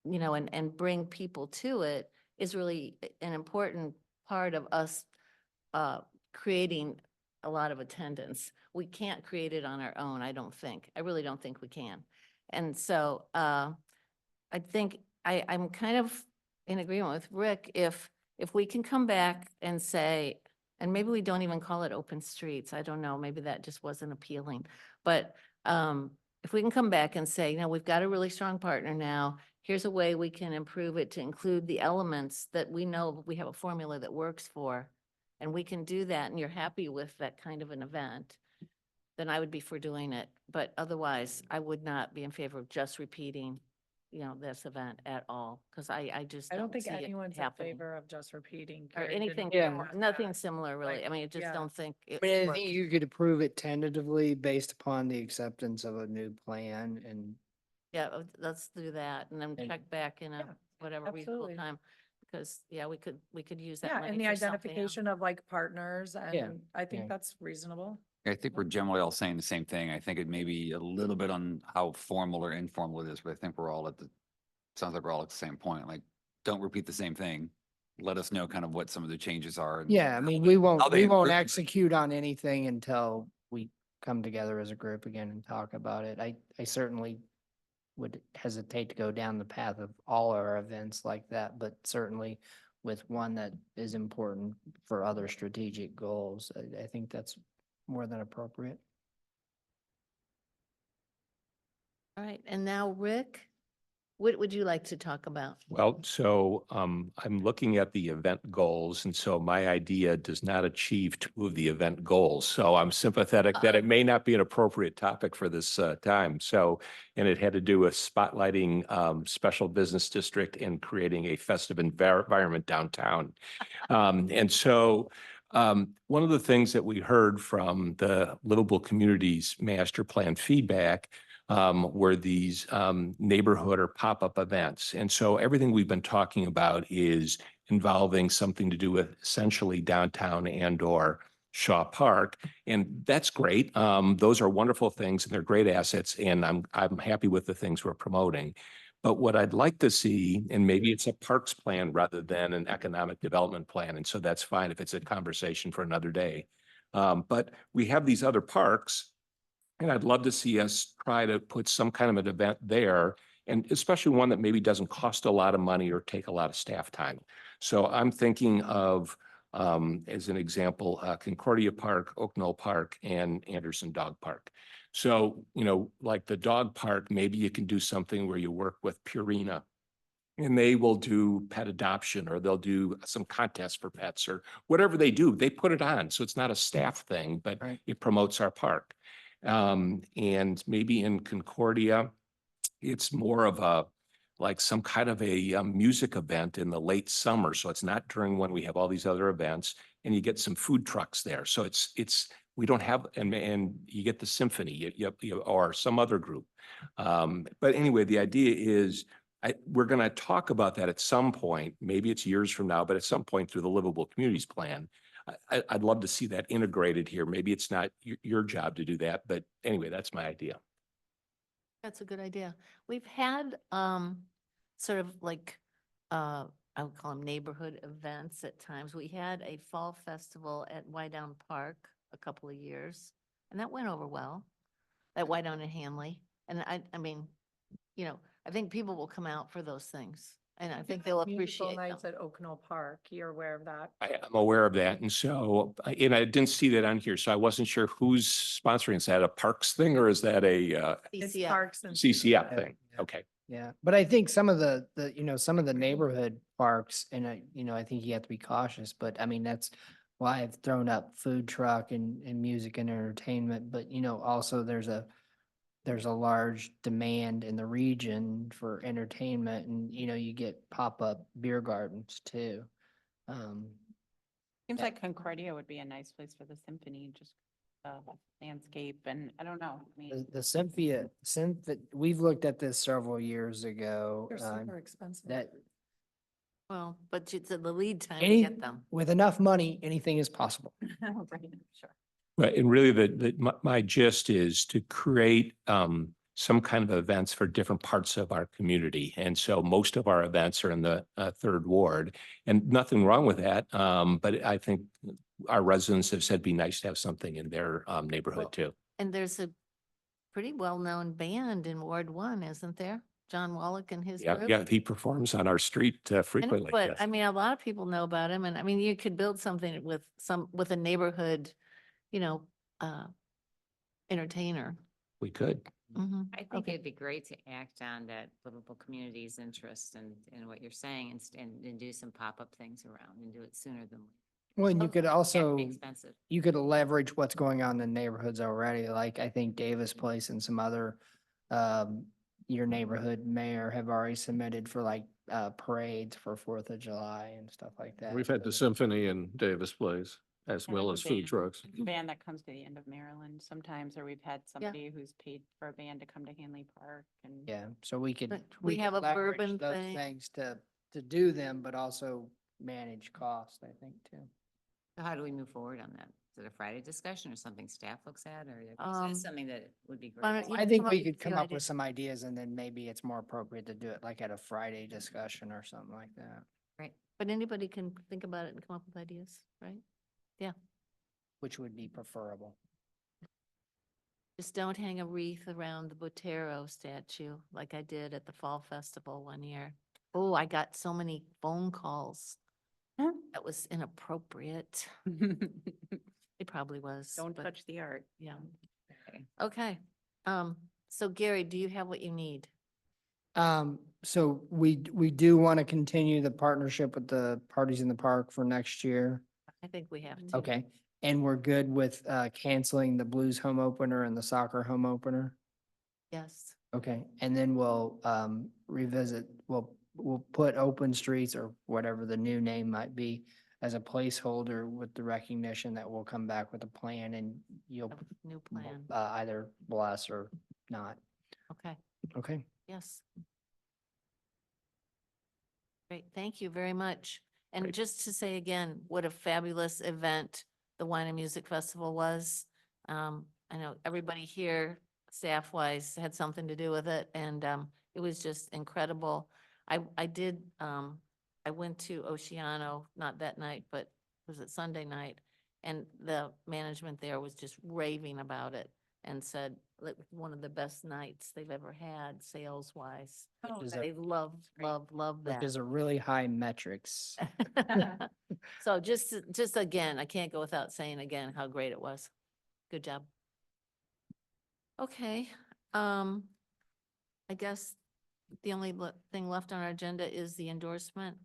and bring people to it is really an important part of us creating a lot of attendance. We can't create it on our own, I don't think. I really don't think we can. And so I think I'm kind of in agreement with Rick, if we can come back and say, and maybe we don't even call it open streets, I don't know, maybe that just wasn't appealing. But if we can come back and say, we've got a really strong partner now, here's a way we can improve it to include the elements that we know we have a formula that works for, and we can do that, and you're happy with that kind of an event, then I would be for doing it. But otherwise, I would not be in favor of just repeating, this event at all, because I just I don't think see it anyone's in happening. favor of just repeating. Or Carrie anything, didn't Yeah. want nothing that. similar, really. Like, I mean, I just yeah. don't think it I mean, I works. think you could approve it tentatively based upon the acceptance of a new plan and Yeah, let's do that, and then And- check back in a Yeah, whatever reasonable absolutely. time, because, we could use that Yeah, money and the for something else. identification of like partners, and I think yeah. that's reasonable. I think we're generally all saying the same thing. I think it may be a little bit on how formal or informal it is, but I think we're all sounds like we're all at the same point. Like, don't repeat the same thing. Let us know kind of what some of the changes are. And Yeah, I mean, how we they won't improve it. execute on anything until we come together as a group again and talk about it. I certainly would hesitate to go down the path of all our events like that, but certainly with one that is important for other strategic goals, I think that's more than appropriate. All right, and now Rick, what would you like to talk about? Well, so I'm looking at the event goals, and so my idea does not achieve two of the event goals. So I'm sympathetic that it may not be an appropriate topic for this time. So, and it had to do with spotlighting special business district and creating a festive environment downtown. And so one of the things that we heard from the Livable Communities Master Plan feedback were these neighborhood or pop-up events. And so everything we've been talking about is involving something to do with essentially downtown and or Shaw Park. And that's great. Those are wonderful things and they're great assets. And I'm happy with the things we're promoting. But what I'd like to see, and maybe it's a parks plan rather than an economic development plan. And so that's fine if it's a conversation for another day. But we have these other parks. And I'd love to see us try to put some kind of an event there, and especially one that maybe doesn't cost a lot of money or take a lot of staff time. So I'm thinking of, as an example, Concordia Park, Oak Knoll Park, and Anderson Dog Park. So, like the dog park, maybe you can do something where you work with Purina and they will do pet adoption, or they'll do some contests for pets, or whatever they do, they put it on. So it's not a staff thing, but Right. it promotes our park. And maybe in Concordia, it's more of like some kind of a music event in the late summer. So it's not during when we have all these other events, and you get some food trucks there. So it's we don't have, and you get the symphony, or some other group. But anyway, the idea is, we're going to talk about that at some point. Maybe it's years from now, but at some point through the Livable Communities Plan. I'd love to see that integrated here. Maybe it's not your job to do that, but anyway, that's my idea. That's a good idea. We've had, sort of like, I would call them neighborhood events at times. We had a fall festival at Wydown Park a couple of years, and that went over well, at Wydown and Hanley. And I mean, you know, I think people will come out for those things, and I think they'll Musical appreciate them. nights at Oak Knoll Park. You're aware of that? I'm aware of that. And so, and I didn't see that on here, so I wasn't sure who's sponsoring. Is that a Parks thing or is that a It's CCF. parks and. CCF Yeah, thing? yeah. Okay. Yeah, but I think some of some of the neighborhood parks, and I think you have to be cautious, but I mean, that's why I've thrown up food truck and music and entertainment, but also there's a large demand in the region for entertainment, and you get pop-up beer gardens too. Seems Yeah. like Concordia would be a nice place for the symphony, just landscape, and I don't know. I mean, The Symphia, we've looked at this several years ago. They're super expensive. That Well, but it's the lead time to any, get them. with enough money, anything is possible. right, sure. Right, and really my gist is to create some kind of events for different parts of our community. And so most of our events are in the third ward, and nothing wrong with that. But I think our residents have said it'd be nice to have something in their neighborhood Well, too. And there's a pretty well-known band in Ward 1, isn't there? John Wallach and his Yeah, group. yeah, he performs on our street I know, frequently. But yes. I mean, a lot of people know about him, and I mean, you could build something with a neighborhood, uh, entertainer. We could. Mhm. I think Okay. it'd be great to act on that livable community's interest in what you're saying and do some pop-up things around and do it sooner than. Well, and you could Can't also, be expensive. you could leverage what's going on in neighborhoods already, like I think Davis Place and some other, your neighborhood mayor have already submitted for like, parades for 4th of July and stuff like that. We've had the So symphony in Davis Place as And well there's as a food band- trucks. Band that comes to the end of Maryland sometimes, or we've had somebody who's paid for a band to come to Hanley Park and. Yeah, so we could, But we could have a leverage bourbon those thing. things to do them, but also manage cost, I think, too. So how do we move forward on that? Is it a Friday discussion or something staff looks at, or is Um, it something that would be why great? don't you I think come up we with could a few come up with ideas? some ideas, and then maybe it's more appropriate to do it like at a Friday discussion or something like that, Right. But anybody can think about it and come up with ideas, right? which would be preferable. Just don't hang a wreath around the Botero statue like I did at the Fall Festival one year. Oh, I got so many phone calls. That was inappropriate. It probably was. Don't but touch the art. Yeah. Okay. Okay. So Gary, do you have what you need? So we do want to continue the partnership with the Parties in the Park for next year. I think we have to. Okay, and we're good with canceling the Blues home opener and the soccer home opener? Yes. Okay, and then we'll revisit, we'll put Open Streets or whatever the new name might be as a placeholder with the recognition that we'll come back with a plan and you'll A new plan. either bless or not. Okay. Okay, Yes. Great. Thank you very much. And Great. just to say again, what a fabulous event the Wine and Music Festival was. I know everybody here, staff-wise, had something to do with it, and it was just incredible. I went to Oceano, not that night, but was it Sunday night? And the management there was just raving about it and said it was one of the best nights they've ever had sales-wise. Oh, is They loved which that. is a really high metrics. So just again, I can't go without saying again how great it was. Good job. Okay, I guess the only thing left on our agenda is the endorsement,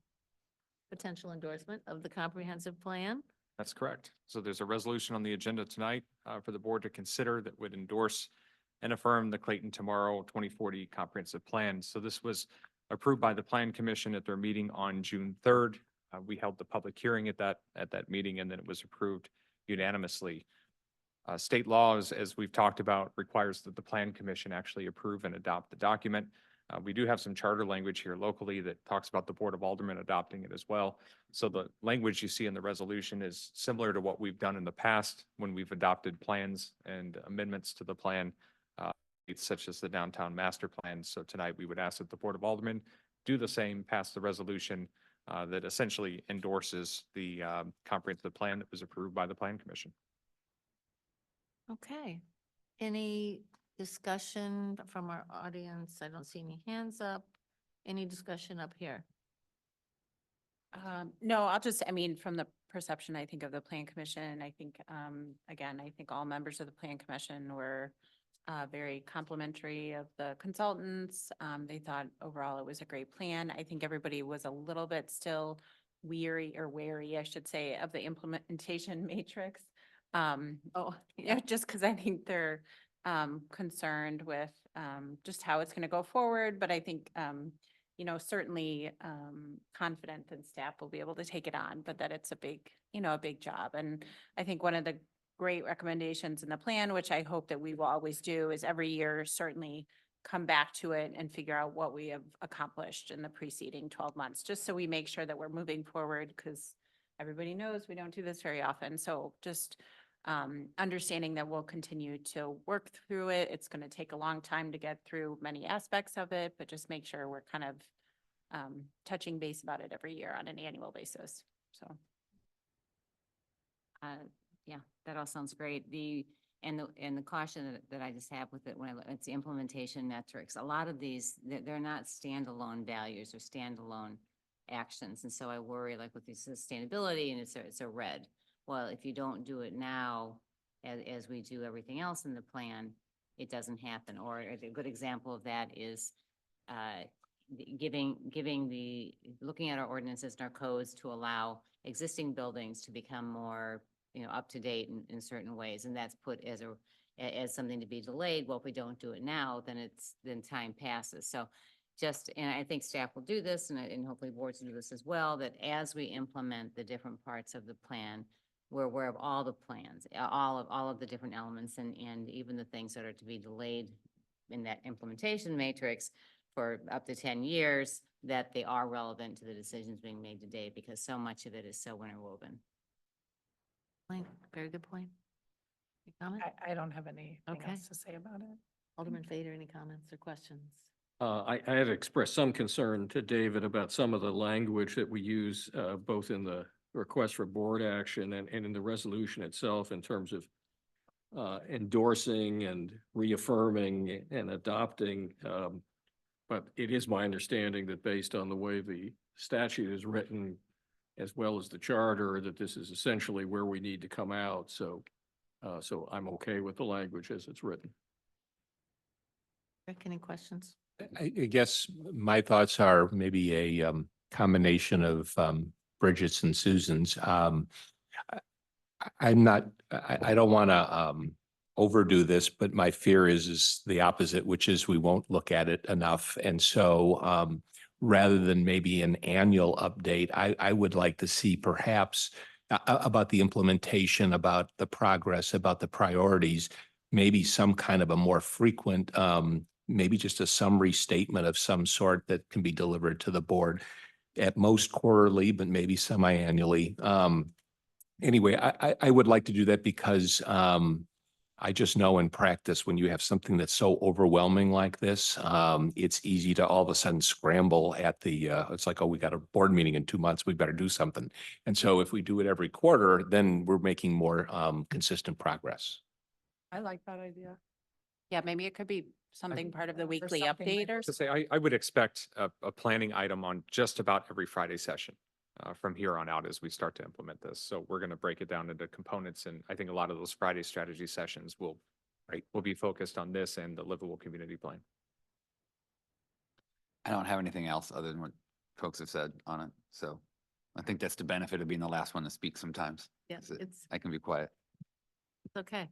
potential endorsement of the comprehensive plan. That's correct. So there's a resolution on the agenda tonight for the board to consider that would endorse and affirm the Clayton Tomorrow 2040 Comprehensive Plan. So this was approved by the Plan Commission at their meeting on June 3rd. We held the public hearing at that meeting, and then it was approved unanimously. State laws, as we've talked about, requires that the Plan Commission actually approve and adopt the document. We do have some charter language here locally that talks about the Board of Aldermen adopting it as well. So the language you see in the resolution is similar to what we've done in the past when we've adopted plans and amendments to the plan, such as the downtown master plan. So tonight we would ask that the Board of Aldermen do the same, pass the resolution that essentially endorses the comprehensive plan that was approved by the Plan Commission. Okay. Any discussion from our audience? I don't see any hands up. Any discussion up here? No, I mean, from the perception, I think of the Plan Commission, I think, again, I think all members of the Plan Commission were very complimentary of the consultants. They thought overall it was a great plan. I think everybody was a little bit still wary, I should say, of the implementation matrix. Oh, Yeah, just because I think they're concerned with just how it's going to go forward, but I think certainly confident that staff will be able to take it on, but that it's a big job. And I think one of the great recommendations in the plan, which I hope that we will always do, is every year certainly come back to it and figure out what we have accomplished in the preceding 12 months, just so we make sure that we're moving forward, because everybody knows we don't do this very often. So just understanding that we'll continue to work through it. It's going to take a long time to get through many aspects of it, but just make sure we're kind of touching base about it every year on an annual basis. So. Yeah, that all sounds great. The caution that I just have with it, when it's the implementation metrics, a lot of these, they're not standalone values or standalone actions. And so I worry, like with the sustainability, and it's a red. Well, if you don't do it now, as we do everything else in the plan, it doesn't happen. Or a good example of that is looking at our ordinances and our codes to allow existing buildings to become more, up to date in certain ways. And that's put as something to be delayed. Well, if we don't do it now, then time passes. So and I think staff will do this, and hopefully boards will do this as well, that as we implement the different parts of the plan, we're aware of all the plans, all of the different elements, and even the things that are to be delayed in that implementation matrix for up to 10 years, that they are relevant to the decisions being made today, because so much of it is so interwoven. Very good point. Any comment? I don't have anything Okay. else to say about it. Alderman Fader, any comments or questions? I had expressed some concern to David about some of the language that we use, both in the request for board action and in the resolution itself, in terms of endorsing and reaffirming and adopting. But it is my understanding that based on the way the statute is written, as well as the charter, that this is essentially where we need to come out. So I'm okay with the language as it's written. Rick, any questions? I guess my thoughts are maybe a combination of Bridget's and Susan's. I don't want to overdo this, but my fear is the opposite, which is we won't look at it enough. And so rather than maybe an annual update, I would like to see perhaps about the implementation, about the progress, about the priorities, maybe some kind of a more frequent, maybe just a summary statement of some sort that can be delivered to the board, at most quarterly, but maybe semi-annually. Anyway, I would like to do that because I just know in practice, when you have something that's so overwhelming like this, it's easy to all of a sudden scramble at it's like, oh, we got a board meeting in 2 months, we better do something. And so if we do it every quarter, then we're making more consistent progress. I like that idea. Yeah, maybe it could be something part of the weekly something like update or To say, I would expect a planning item on just about every Friday session from here on out as we start to implement this. So we're going to break it down into components. And I think a lot of those Friday strategy sessions will be focused on this and the livable community plan. I don't have anything else other than what folks have said on it. So I think that's the benefit of being the last one to speak sometimes. Yeah, is that it's I can be quiet. okay.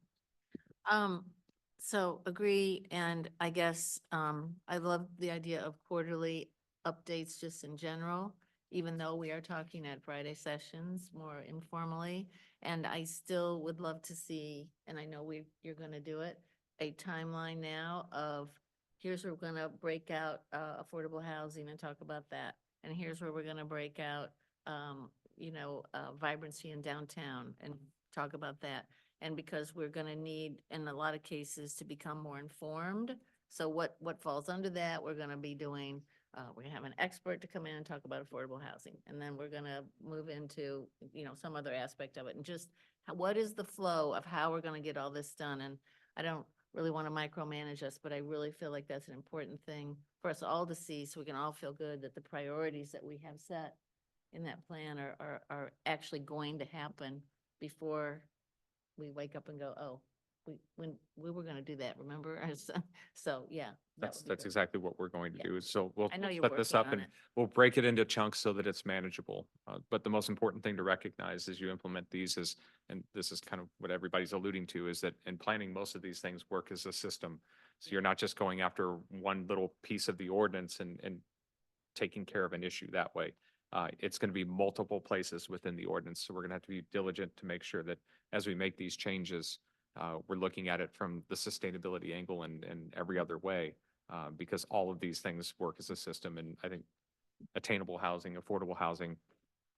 So agree, and I guess I love the idea of quarterly updates just in general, even though we are talking at Friday sessions more informally. And I still would love to see, and I know you're gonna do it, a timeline now of here's where we're gonna break out, affordable housing and talk about that. And here's where we're gonna break out, vibrancy in downtown and talk about that. And because we're gonna need, in a lot of cases, to become more informed. So what falls under that, we're gonna be doing, we're gonna have an expert to come in and talk about affordable housing. And then we're gonna move into, some other aspect of it and just what is the flow of how we're gonna get all this done? And I don't really want to micromanage us, but I really feel like that's an important thing for us all to see, so we can all feel good that the priorities that we have set in that plan are actually going to happen before we wake up and go, oh, we were gonna do that, remember? So, yeah. that would be That's good. exactly what we're going to Yeah. do. So we'll I know you're set this working up on and it. we'll break it into chunks so that it's manageable. But the most important thing to recognize as you implement these is, and this is kind of what everybody's alluding to, is that in planning, most of these things work as a system. So you're not just going after one little piece of the ordinance and taking care of an issue that way. It's going to be multiple places within the ordinance. So we're going to have to be diligent to make sure that as we make these changes, we're looking at it from the sustainability angle and every other way, because all of these things work as a system. And I think attainable housing, affordable housing,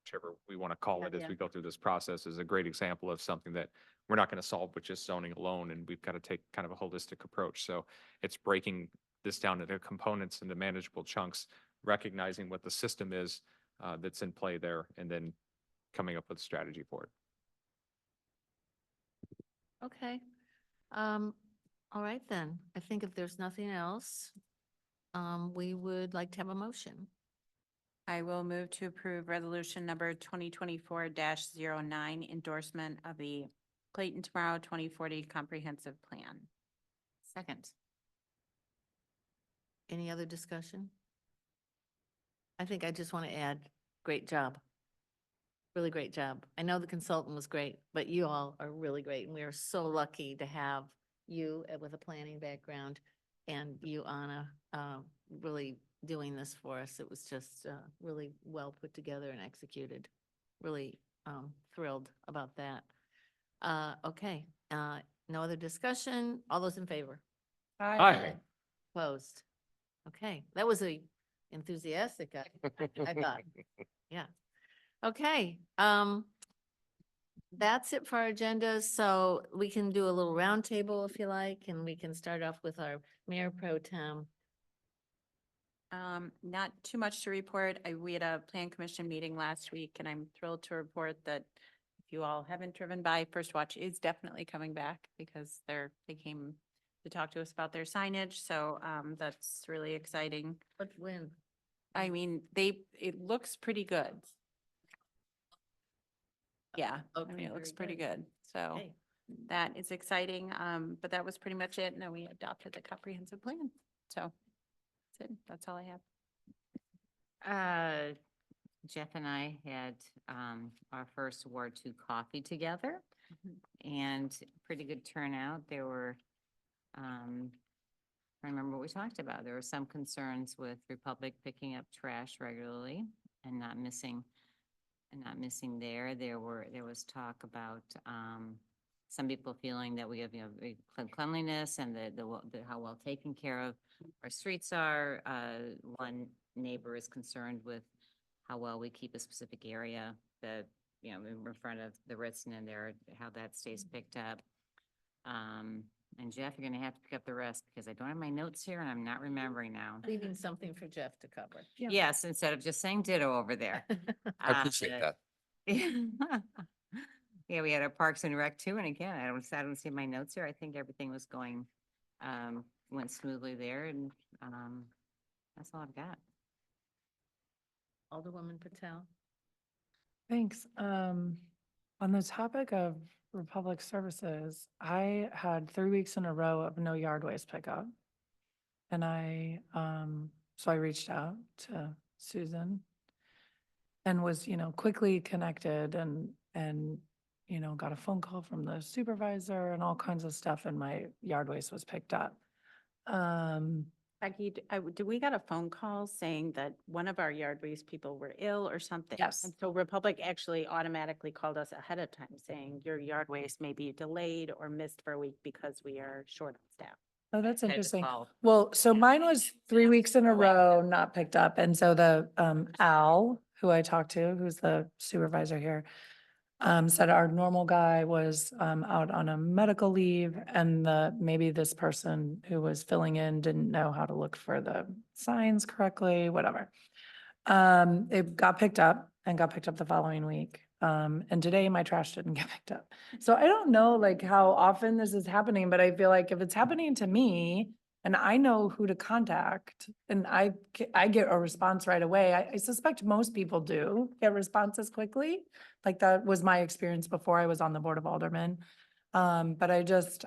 whichever we want to call it as Yeah. we go through this process, is a great example of something that we're not going to solve with just zoning alone. And we've got to take kind of a holistic approach. So it's breaking this down into components, into manageable chunks, recognizing what the system is that's in play there, and then coming up with a strategy for it. Okay. All right then. I think if there's nothing else, we would like to have a motion. I will move to approve resolution number 2024-09, endorsement of the Clayton Tomorrow 2040 comprehensive plan. Second. Any other discussion? I think I just want to add, great job. Really great job. I know the consultant was great, but you all are really great. And we are so lucky to have you with a planning background and you, Anna, really doing this for us. It was just really well put together and executed. Really thrilled about that. Okay, no other discussion. All those in favor? Aye. Opposed? Okay, that was a enthusiastic, I thought. Yeah. Okay, that's it for our agenda. So we can do a little roundtable if you like, and we can start off with our Mayor Pro Tem. Not too much to report. We had a plan commission meeting last week and I'm thrilled to report that if you all haven't driven by, First Watch is definitely coming back because they came to talk to us about their signage. So, that's really exciting. But when? I mean, it looks pretty good. Yeah, I Okay, mean, it looks very pretty good. So Okay. that is exciting. But that was pretty much it. And then we adopted the comprehensive plan. So that's it. That's all I have. Jeff and I had our first Ward 2 coffee together and pretty good turnout. There were, I remember what we talked about. There were some concerns with Republic picking up trash regularly and not missing there. There was talk about some people feeling that we have, cleanliness and how well taken care of our streets are. One neighbor is concerned with how well we keep a specific area that, in front of the Ritz and there, how that stays picked up. And Jeff, you're gonna have to pick up the rest because I don't have my notes here and I'm not remembering now. Leaving something for Jeff to cover. Yeah. Yes, instead of just saying ditto over there. I appreciate that. Yeah, we had our Parks and Rec too, and again, I don't see my notes here. I think everything was going, went smoothly there, and that's all I've got. Alderwoman Patel. Thanks. On the topic of Republic Services, I had 3 weeks in a row of no yard waste pickup. And so I reached out to Susan and was, quickly connected and, got a phone call from the supervisor and all kinds of stuff and my yard waste was picked up. Becky, did we got a phone call saying that one of our yard waste people were ill or something? Yes. And so Republic actually automatically called us ahead of time saying your yard waste may be delayed or missed for a week because we are short on staff. Oh, that's Type of interesting. call. Well, so mine was 3 weeks in a row not picked up. And so the Al, who I talked to, who's the supervisor here, said our normal guy was out on a medical leave and maybe this person who was filling in didn't know how to look for the signs correctly, whatever. It got picked up and got picked up the following week. And today my trash didn't get picked up. So I don't know like how often this is happening, but I feel like if it's happening to me and I know who to contact and I get a response right away, I suspect most people do get responses quickly. Like that was my experience before I was on the Board of Aldermen. But I guess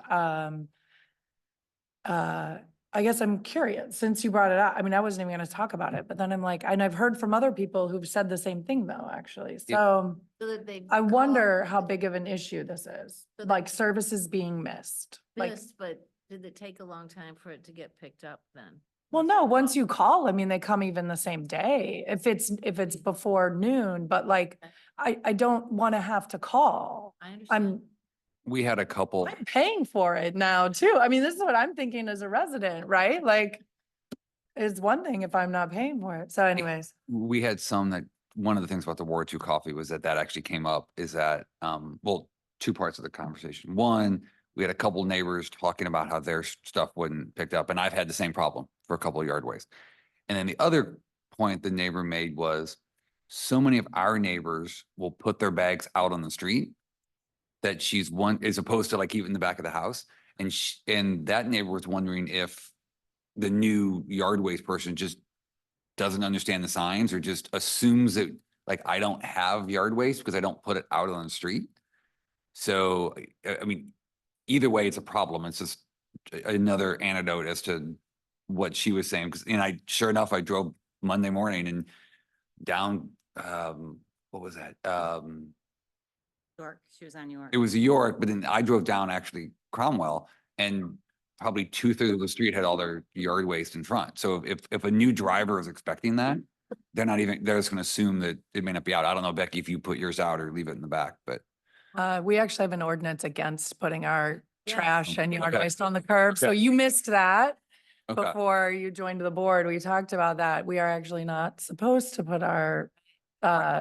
I'm curious, since you brought it up, I mean, I wasn't even gonna talk about it, but then I'm like, and I've heard from other people who've said the same thing though, actually, so. So that they. I call- wonder how big of an issue this is, So like that- services being missed, like, Missed, but did it take a long time for it to get picked up then? well, no, once you call, I mean, they come even the same day, if it's before noon, but like, I don't wanna have to call. I understand. We had a couple, I'm paying for it now too. I mean, this is what I'm thinking as a resident, right? Like, it's one thing if I'm not paying for it. So anyways, we had some that, one of the things about the Ward 2 coffee was that actually came up is that, well, two parts of the conversation. One, we had a couple neighbors talking about how their stuff wasn't picked up, and I've had the same problem for a couple of yard waste. And then the other point the neighbor made was so many of our neighbors will put their bags out on the street that she's one, as opposed to like even in the back of the house. And that neighbor was wondering if the new yard waste person just doesn't understand the signs or just assumes that like I don't have yard waste because I don't put it out on the street. So, I mean, either way, it's a problem. It's just another anecdote as to what she was saying. Cause, and sure enough, I drove Monday morning and down, what was that? York, she was on York. It was York, but then I drove down actually Cromwell and probably 2/3 of the street had all their yard waste in front. So if a new driver is expecting that, they're just gonna assume that it may not be out. I don't know, Becky, if you put yours out or leave it in the back, but we actually have an ordinance against putting our Yes. trash and yard Okay. waste on the curb. So Okay. you missed that. okay. Before you joined the board, we talked about that. We are actually not supposed to put our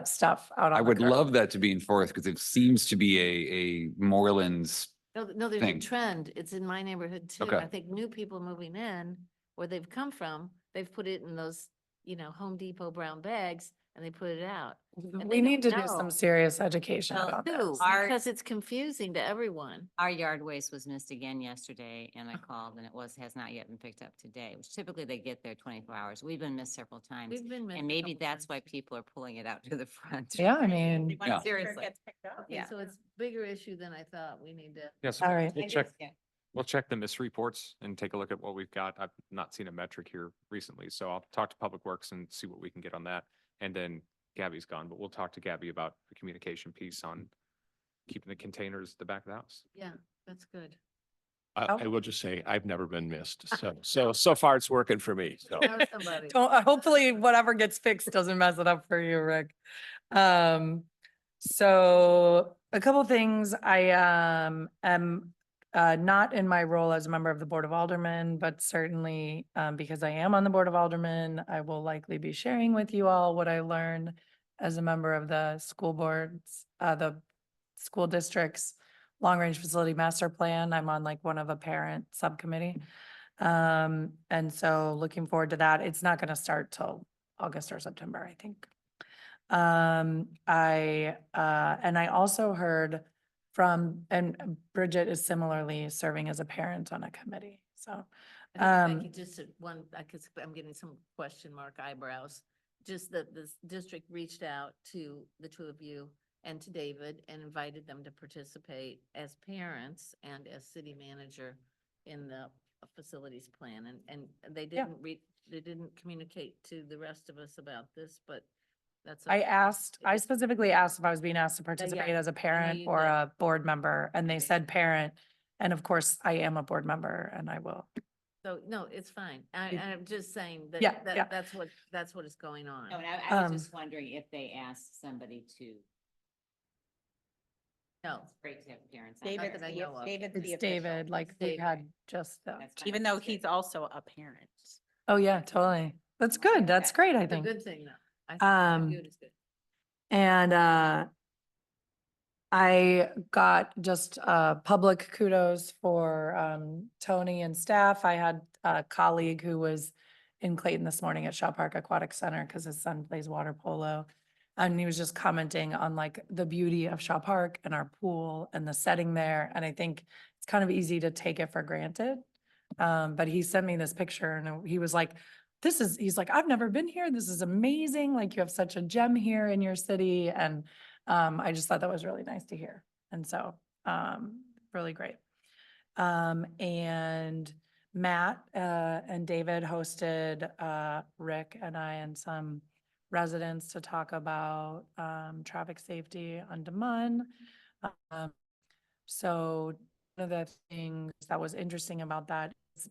stuff out on I the would curb. love that to be enforced because it seems to be a Moreland's, No, there's a thing. trend. It's in my neighborhood too. Okay. I think new people moving in, where they've come from, they've put it in those, Home Depot brown bags and they put it out. and We they need to don't do some know. serious education Well, about Too, this. Our- because it's confusing to everyone. Our yard waste was missed again yesterday and I called and has not yet been picked up today, which typically they get there 24 hours. We've been missed several times. We've been. missed And a maybe couple that's why times. people are pulling it out to the front. Yeah, I mean, Yeah. Seriously. Okay, Yeah. so it's bigger issue than I thought. We need to. Yes, all right. we'll check the misreports and take a look at what we've got. I've not seen a metric here recently, so I'll talk to Public Works and see what we can get on that. And then Gabby's gone, but we'll talk to Gabby about the communication piece on keeping the containers at the back of the house. Yeah, that's good. I will just say, I've never been missed. So far it's working for me. So. Know somebody. Hopefully whatever gets fixed doesn't mess it up for you, Rick. So a couple things, I am not in my role as a member of the Board of Aldermen, but certainly because I am on the Board of Aldermen, I will likely be sharing with you all what I learned as a member of the school boards, the school districts, long-range facility master plan. I'm on like one of a parent subcommittee. And so looking forward to that. It's not going to start till August or September, I think. And I also heard from, and Bridget is similarly serving as a parent on a committee, so. I think, Becky, just I'm getting some question mark eyebrows. Just that this district reached out to the two of you and to David and invited them to participate as parents and as city manager in the facilities plan. And they Yeah. didn't communicate to the rest of us about this, but that's. I specifically asked if I was being asked to participate as a parent you or did. a board member, and they Okay. said parent. And of course, I am a board member and I will So, no, it's fine. I'm just saying that, Yeah, yeah. that's what is going on. No, and I was Um, just wondering if they asked somebody to, No, it's great to have parents. on. Not David's that I the, know of. David's the It's official, David, like It's we've David. had just the, That's fine. even though That's good. he's also a parent. oh yeah, totally. That's good. That's great, I It's a think. good thing, though. I view it as good. And I got just public kudos for Tony and staff. I had a colleague who was in Clayton this morning at Shaw Park Aquatic Center because his son plays water polo. And he was just commenting on like the beauty of Shaw Park and our pool and the setting there. And I think it's kind of easy to take it for granted. But he sent me this picture and he was like, he's like, I've never been here. This is amazing. Like you have such a gem here in your city. And I just thought that was really nice to hear. And so, really great. And Matt, and David hosted, Rick and I and some residents to talk about, traffic safety on Demon. Um, so one of the things that was interesting about that is,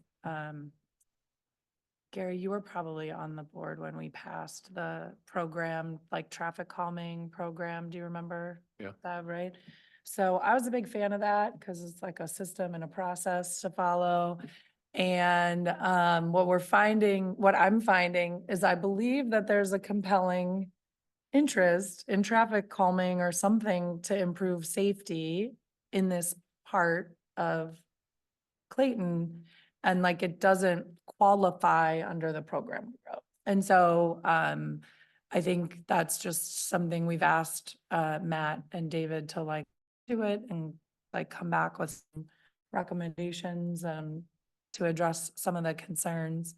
Gary, you were probably on the board when we passed the program, like traffic calming program. Do you remember? Yeah. That, right? So I was a big fan of that because it's like a system and a process to follow. And what I'm finding is I believe that there's a compelling interest in traffic calming or something to improve safety in this part of Clayton, and like it doesn't qualify under the program we wrote. And so I think that's just something we've asked Matt and David to like do it and like come back with some recommendations to address some of the concerns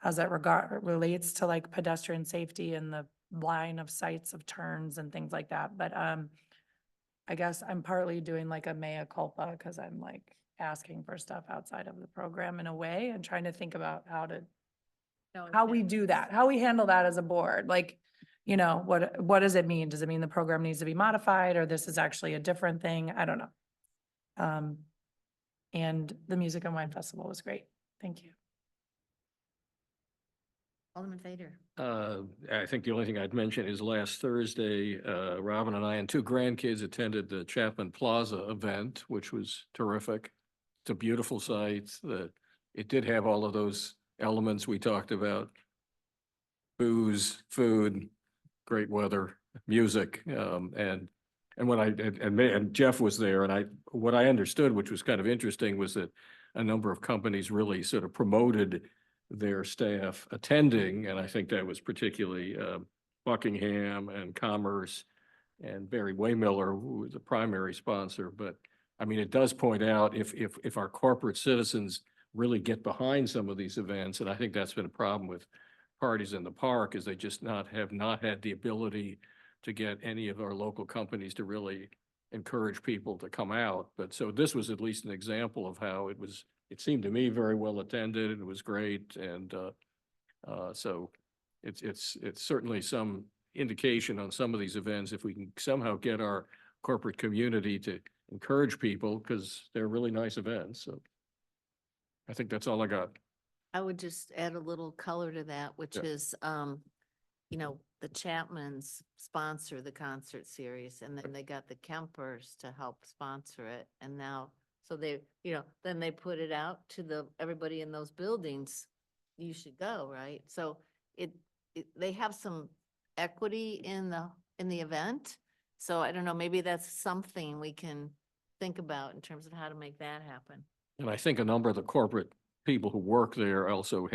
as it relates to like pedestrian safety and the line of sights of turns and things like that. But I guess I'm partly doing like a mea culpa because I'm like asking for stuff outside of the program in a way and trying to think about how we do that, how we handle that as a board. Like, you know, what does it mean? Does it mean the program needs to be modified or this is actually a different thing? I don't know. And the Music and Wine Festival was great. Thank you. Alderman Fader. I think the only thing I'd mention is last Thursday, Robin and I and two grandkids attended the Chapman Plaza event, which was terrific. It's a beautiful site. It did have all of those elements we talked about. Booze, food, great weather, music, and and Jeff was there, and what I understood, which was kind of interesting, was that a number of companies really sort of promoted their staff attending, and I think that was particularly Buckingham and Commerce and Barry Waymiller, who was the primary sponsor. But I mean, it does point out if our corporate citizens really get behind some of these events, and I think that's been a problem with parties in the park, is they just have not had the ability to get any of our local companies to really encourage people to come out. But so this was at least an example of how it seemed to me very well attended and it was great. And so it's certainly some indication on some of these events, if we can somehow get our corporate community to encourage people, because they're really nice events. So I think that's all I got. I would just add a little color to that, which Yeah. is, you know, the Chapmans sponsor the concert series and then they got the Kempers to help sponsor it. And now, so they, you know, then they put it out to everybody in those buildings, you should go, right? So they have some equity in the event. So I don't know, maybe that's something we can think about in terms of how to make that happen. And I think a number of the corporate people who work there also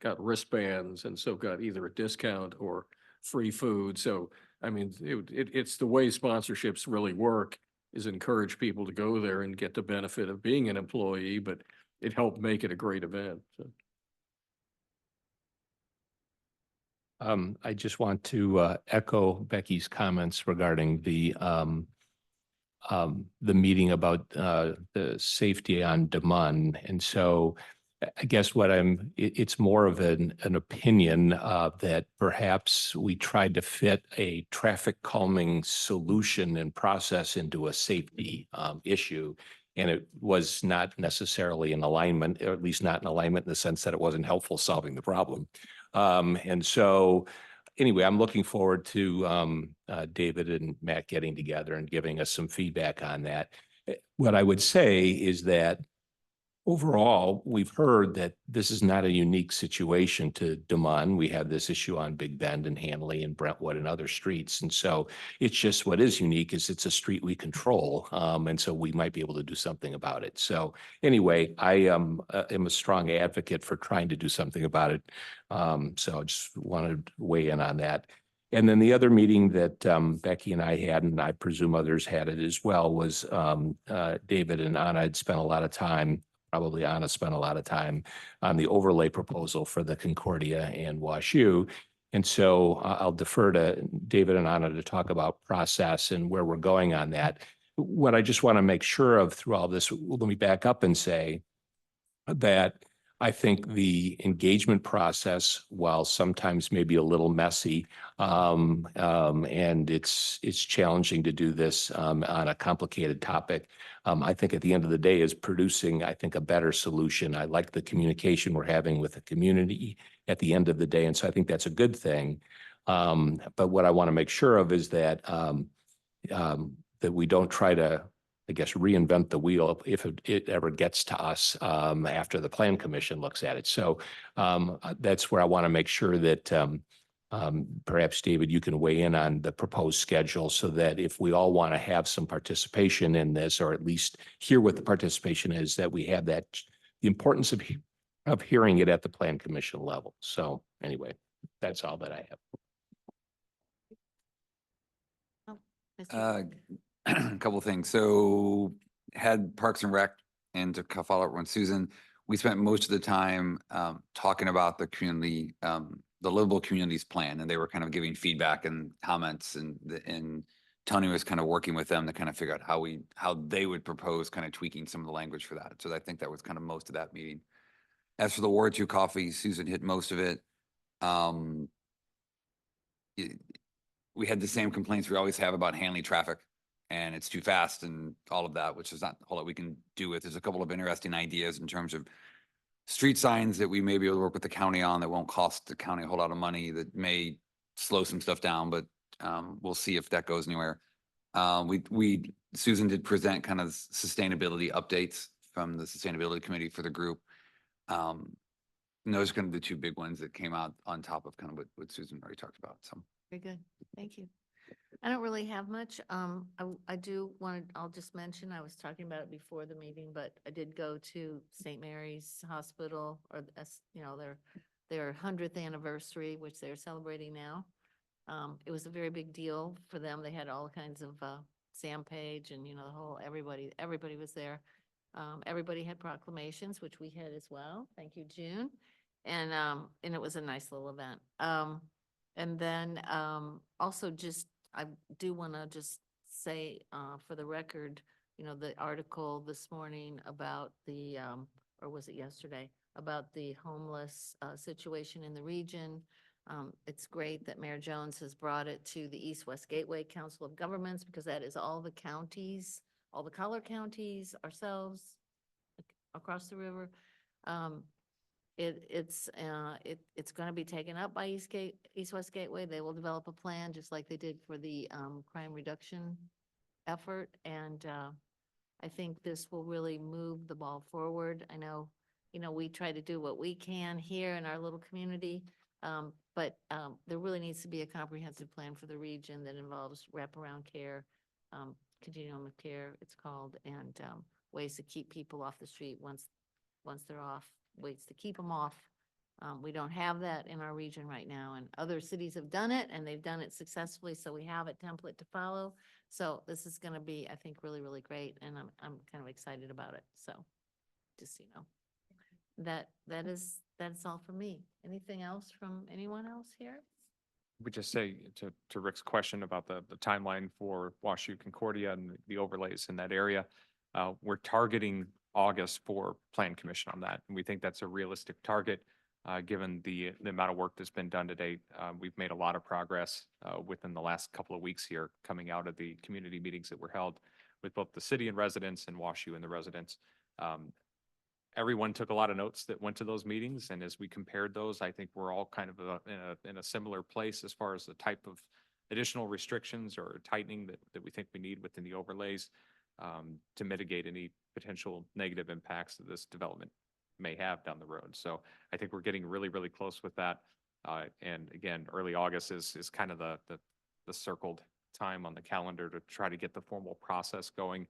got wristbands and so got either a discount or free food. So, I mean, it's the way sponsorships really work, is encourage people to go there and get the benefit of being an employee, but it helped make it a great event. So. I just want to echo Becky's comments regarding the meeting about the safety on demand. And so I guess it's more of an opinion that perhaps we tried to fit a traffic calming solution and process into a safety issue. And it was not necessarily in alignment, or at least not in alignment in the sense that it wasn't helpful solving the problem. And so anyway, I'm looking forward to David and Matt getting together and giving us some feedback on that. What I would say is that overall, we've heard that this is not a unique situation to Des Moines. We have this issue on Big Bend and Hanley and Brentwood and other streets. And so it's just what is unique is it's a street we control. And so we might be able to do something about it. So anyway, I am a strong advocate for trying to do something about it. So I just wanted to weigh in on that. And then the other meeting that Becky and I had, and I presume others had it as well, was David and Anna had spent a lot of time, probably Anna spent a lot of time on the overlay proposal for the Concordia and WashU. And so I'll defer to David and Anna to talk about process and where we're going on that. What I just want to make sure of through all this, let me back up and say that I think the engagement process, while sometimes maybe a little messy, and it's challenging to do this on a complicated topic, I think at the end of the day is producing, I think, a better solution. I like the communication we're having with the community at the end of the day, and so I think that's a good thing. But what I want to make sure of is that that we don't try to, I guess, reinvent the wheel if it ever gets to us after the Plan Commission looks at it. So that's where I want to make sure that perhaps, David, you can weigh in on the proposed schedule so that if we all want to have some participation in this, or at least hear what the participation is, that we have that, the importance of hearing it at the Plan Commission level. So anyway, that's all that I have. Mr. A couple of things. So had Parks and Rec, and to follow up on Susan, we spent most of the time talking about the community, the livable communities plan, and they were kind of giving feedback and comments, and Tony was kind of working with them to kind of figure out how they would propose kind of tweaking some of the language for that. So I think that was kind of most of that meeting. As for the Ward 2 coffee, Susan hit most of it. We had the same complaints we always have about Hanley traffic, and it's too fast and all of that, which is not a whole lot we can do with. There's a couple of interesting ideas in terms of street signs that we may be able to work with the county on that won't cost the county a whole lot of money, that may slow some stuff down, but we'll see if that goes anywhere. Susan did present kind of sustainability updates from the sustainability committee for the group. And those are kind of the two big ones that came out on top of kind of what Susan already talked about. So. Very good. Thank you. I don't really have much. I do want to, I'll just mention, I was talking about it before the meeting, but I did go to St. Mary's Hospital, or you know, their 100th anniversary, which they're celebrating now. It was a very big deal for them. They had all kinds of Sam Page and, you know, the whole, everybody was there. Everybody had proclamations, which we had as well. Thank you, June. And it was a nice little event. And then also just, I do want to just say for the record, you know, the article this morning about the, or was it yesterday, about the homeless situation in the region. It's great that Mayor Jones has brought it to the East-West Gateway Council of Governments, because that is all the counties, all the collar counties, ourselves, across the river. It's going to be taken up by East-West Gateway. They will develop a plan just like they did for the crime reduction effort. And I think this will really move the ball forward. I know, you know, we try to do what we can here in our little community, but there really needs to be a comprehensive plan for the region that involves wraparound care, continuum of care, it's called, and ways to keep people off the street once they're off. Ways to keep them off. We don't have that in our region right now, and other cities have done it, and they've done it successfully. So we have a template to follow. So this is going to be, I think, really, really great, and I'm kind of excited about it. So just so you know, that's all for me. Anything else from anyone else here? We just say to Rick's question about the timeline for WashU Concordia and the overlays in that area, we're targeting August for Plan Commission on that. And we think that's a realistic target, given the amount of work that's been done to date. We've made a lot of progress within the last couple of weeks here, coming out of the community meetings that were held with both the city and residents and WashU and the residents. Everyone took a lot of notes that went to those meetings, and as we compared those, I think we're all kind of in a similar place as far as the type of additional restrictions or tightening that we think we need within the overlays to mitigate any potential negative impacts that this development may have down the road. So I think we're getting really, really close with that. And again, early August is kind of the circled time on the calendar to try to get the formal process going.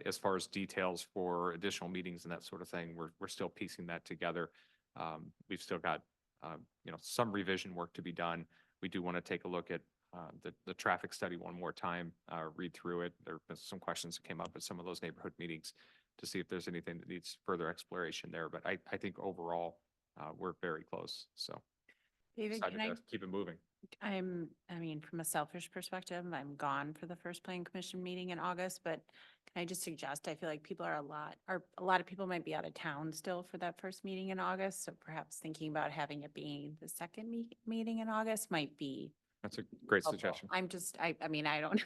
As far as details for additional meetings and that sort of thing, we're still piecing that together. We've still got, some revision work to be done. We do want to take a look at the traffic study one more time, read through it. There have been some questions that came up at some of those neighborhood meetings to see if there's anything that needs further exploration there. But I think overall, we're very close. So David, excited can I, to keep it moving. I mean, from a selfish perspective, I'm gone for the first plan commission meeting in August, but can I just suggest, I feel like people are a lot of people might be out of town still for that first meeting in August. So perhaps thinking about having it being the second meeting in August might be That's a great helpful. suggestion. I'm just, I mean, I don't,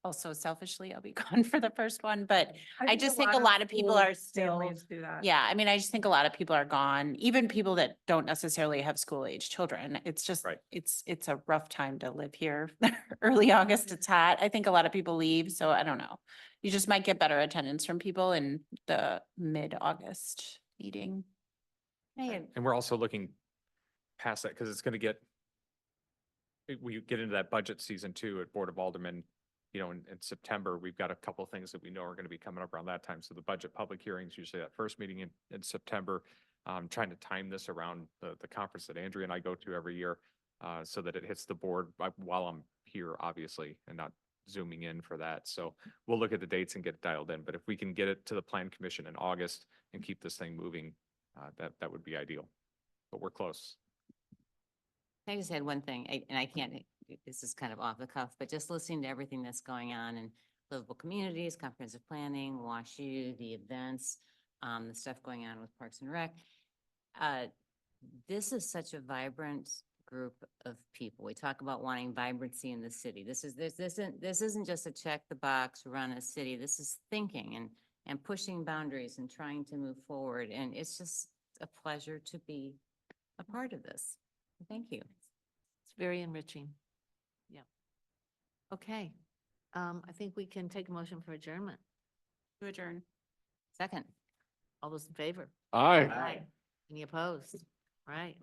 also selfishly, I'll be gone for the first one, but I just a think a lot of people are still, families do that. yeah, I mean, I just think a lot of people are gone, even people that don't necessarily have school age children. It's just, Right. it's a rough time to live here. Early August, it's hot. I think a lot of people leave, so I don't know. You just might get better attendance from people in the mid-August meeting. Hey, And we're also looking past that because it's going to get, we get into that budget season too at Board of Aldermen, in September. We've got a couple of things that we know are going to be coming up around that time. So the budget public hearings, usually that first meeting in September, trying to time this around the conference that Andrea and I go to every year so that it hits the board while I'm here, obviously, and not zooming in for that. So we'll look at the dates and get it dialed in. But if we can get it to the Plan Commission in August and keep this thing moving, that would be ideal. But we're close. I just had one thing, and I can't, this is kind of off the cuff, but just listening to everything that's going on in livable communities, comprehensive planning, WashU, the events, the stuff going on with Parks and Rec. This is such a vibrant group of people. We talk about wanting vibrancy in the city. This isn't just a check the box, run a city. This is thinking and pushing boundaries and trying to move forward. And it's just a pleasure to be a part of this. Thank you. It's very enriching. Yeah. Okay. I think we can take a motion for adjournment. To adjourn. Second. All those in favor? Aye. Any opposed? All right.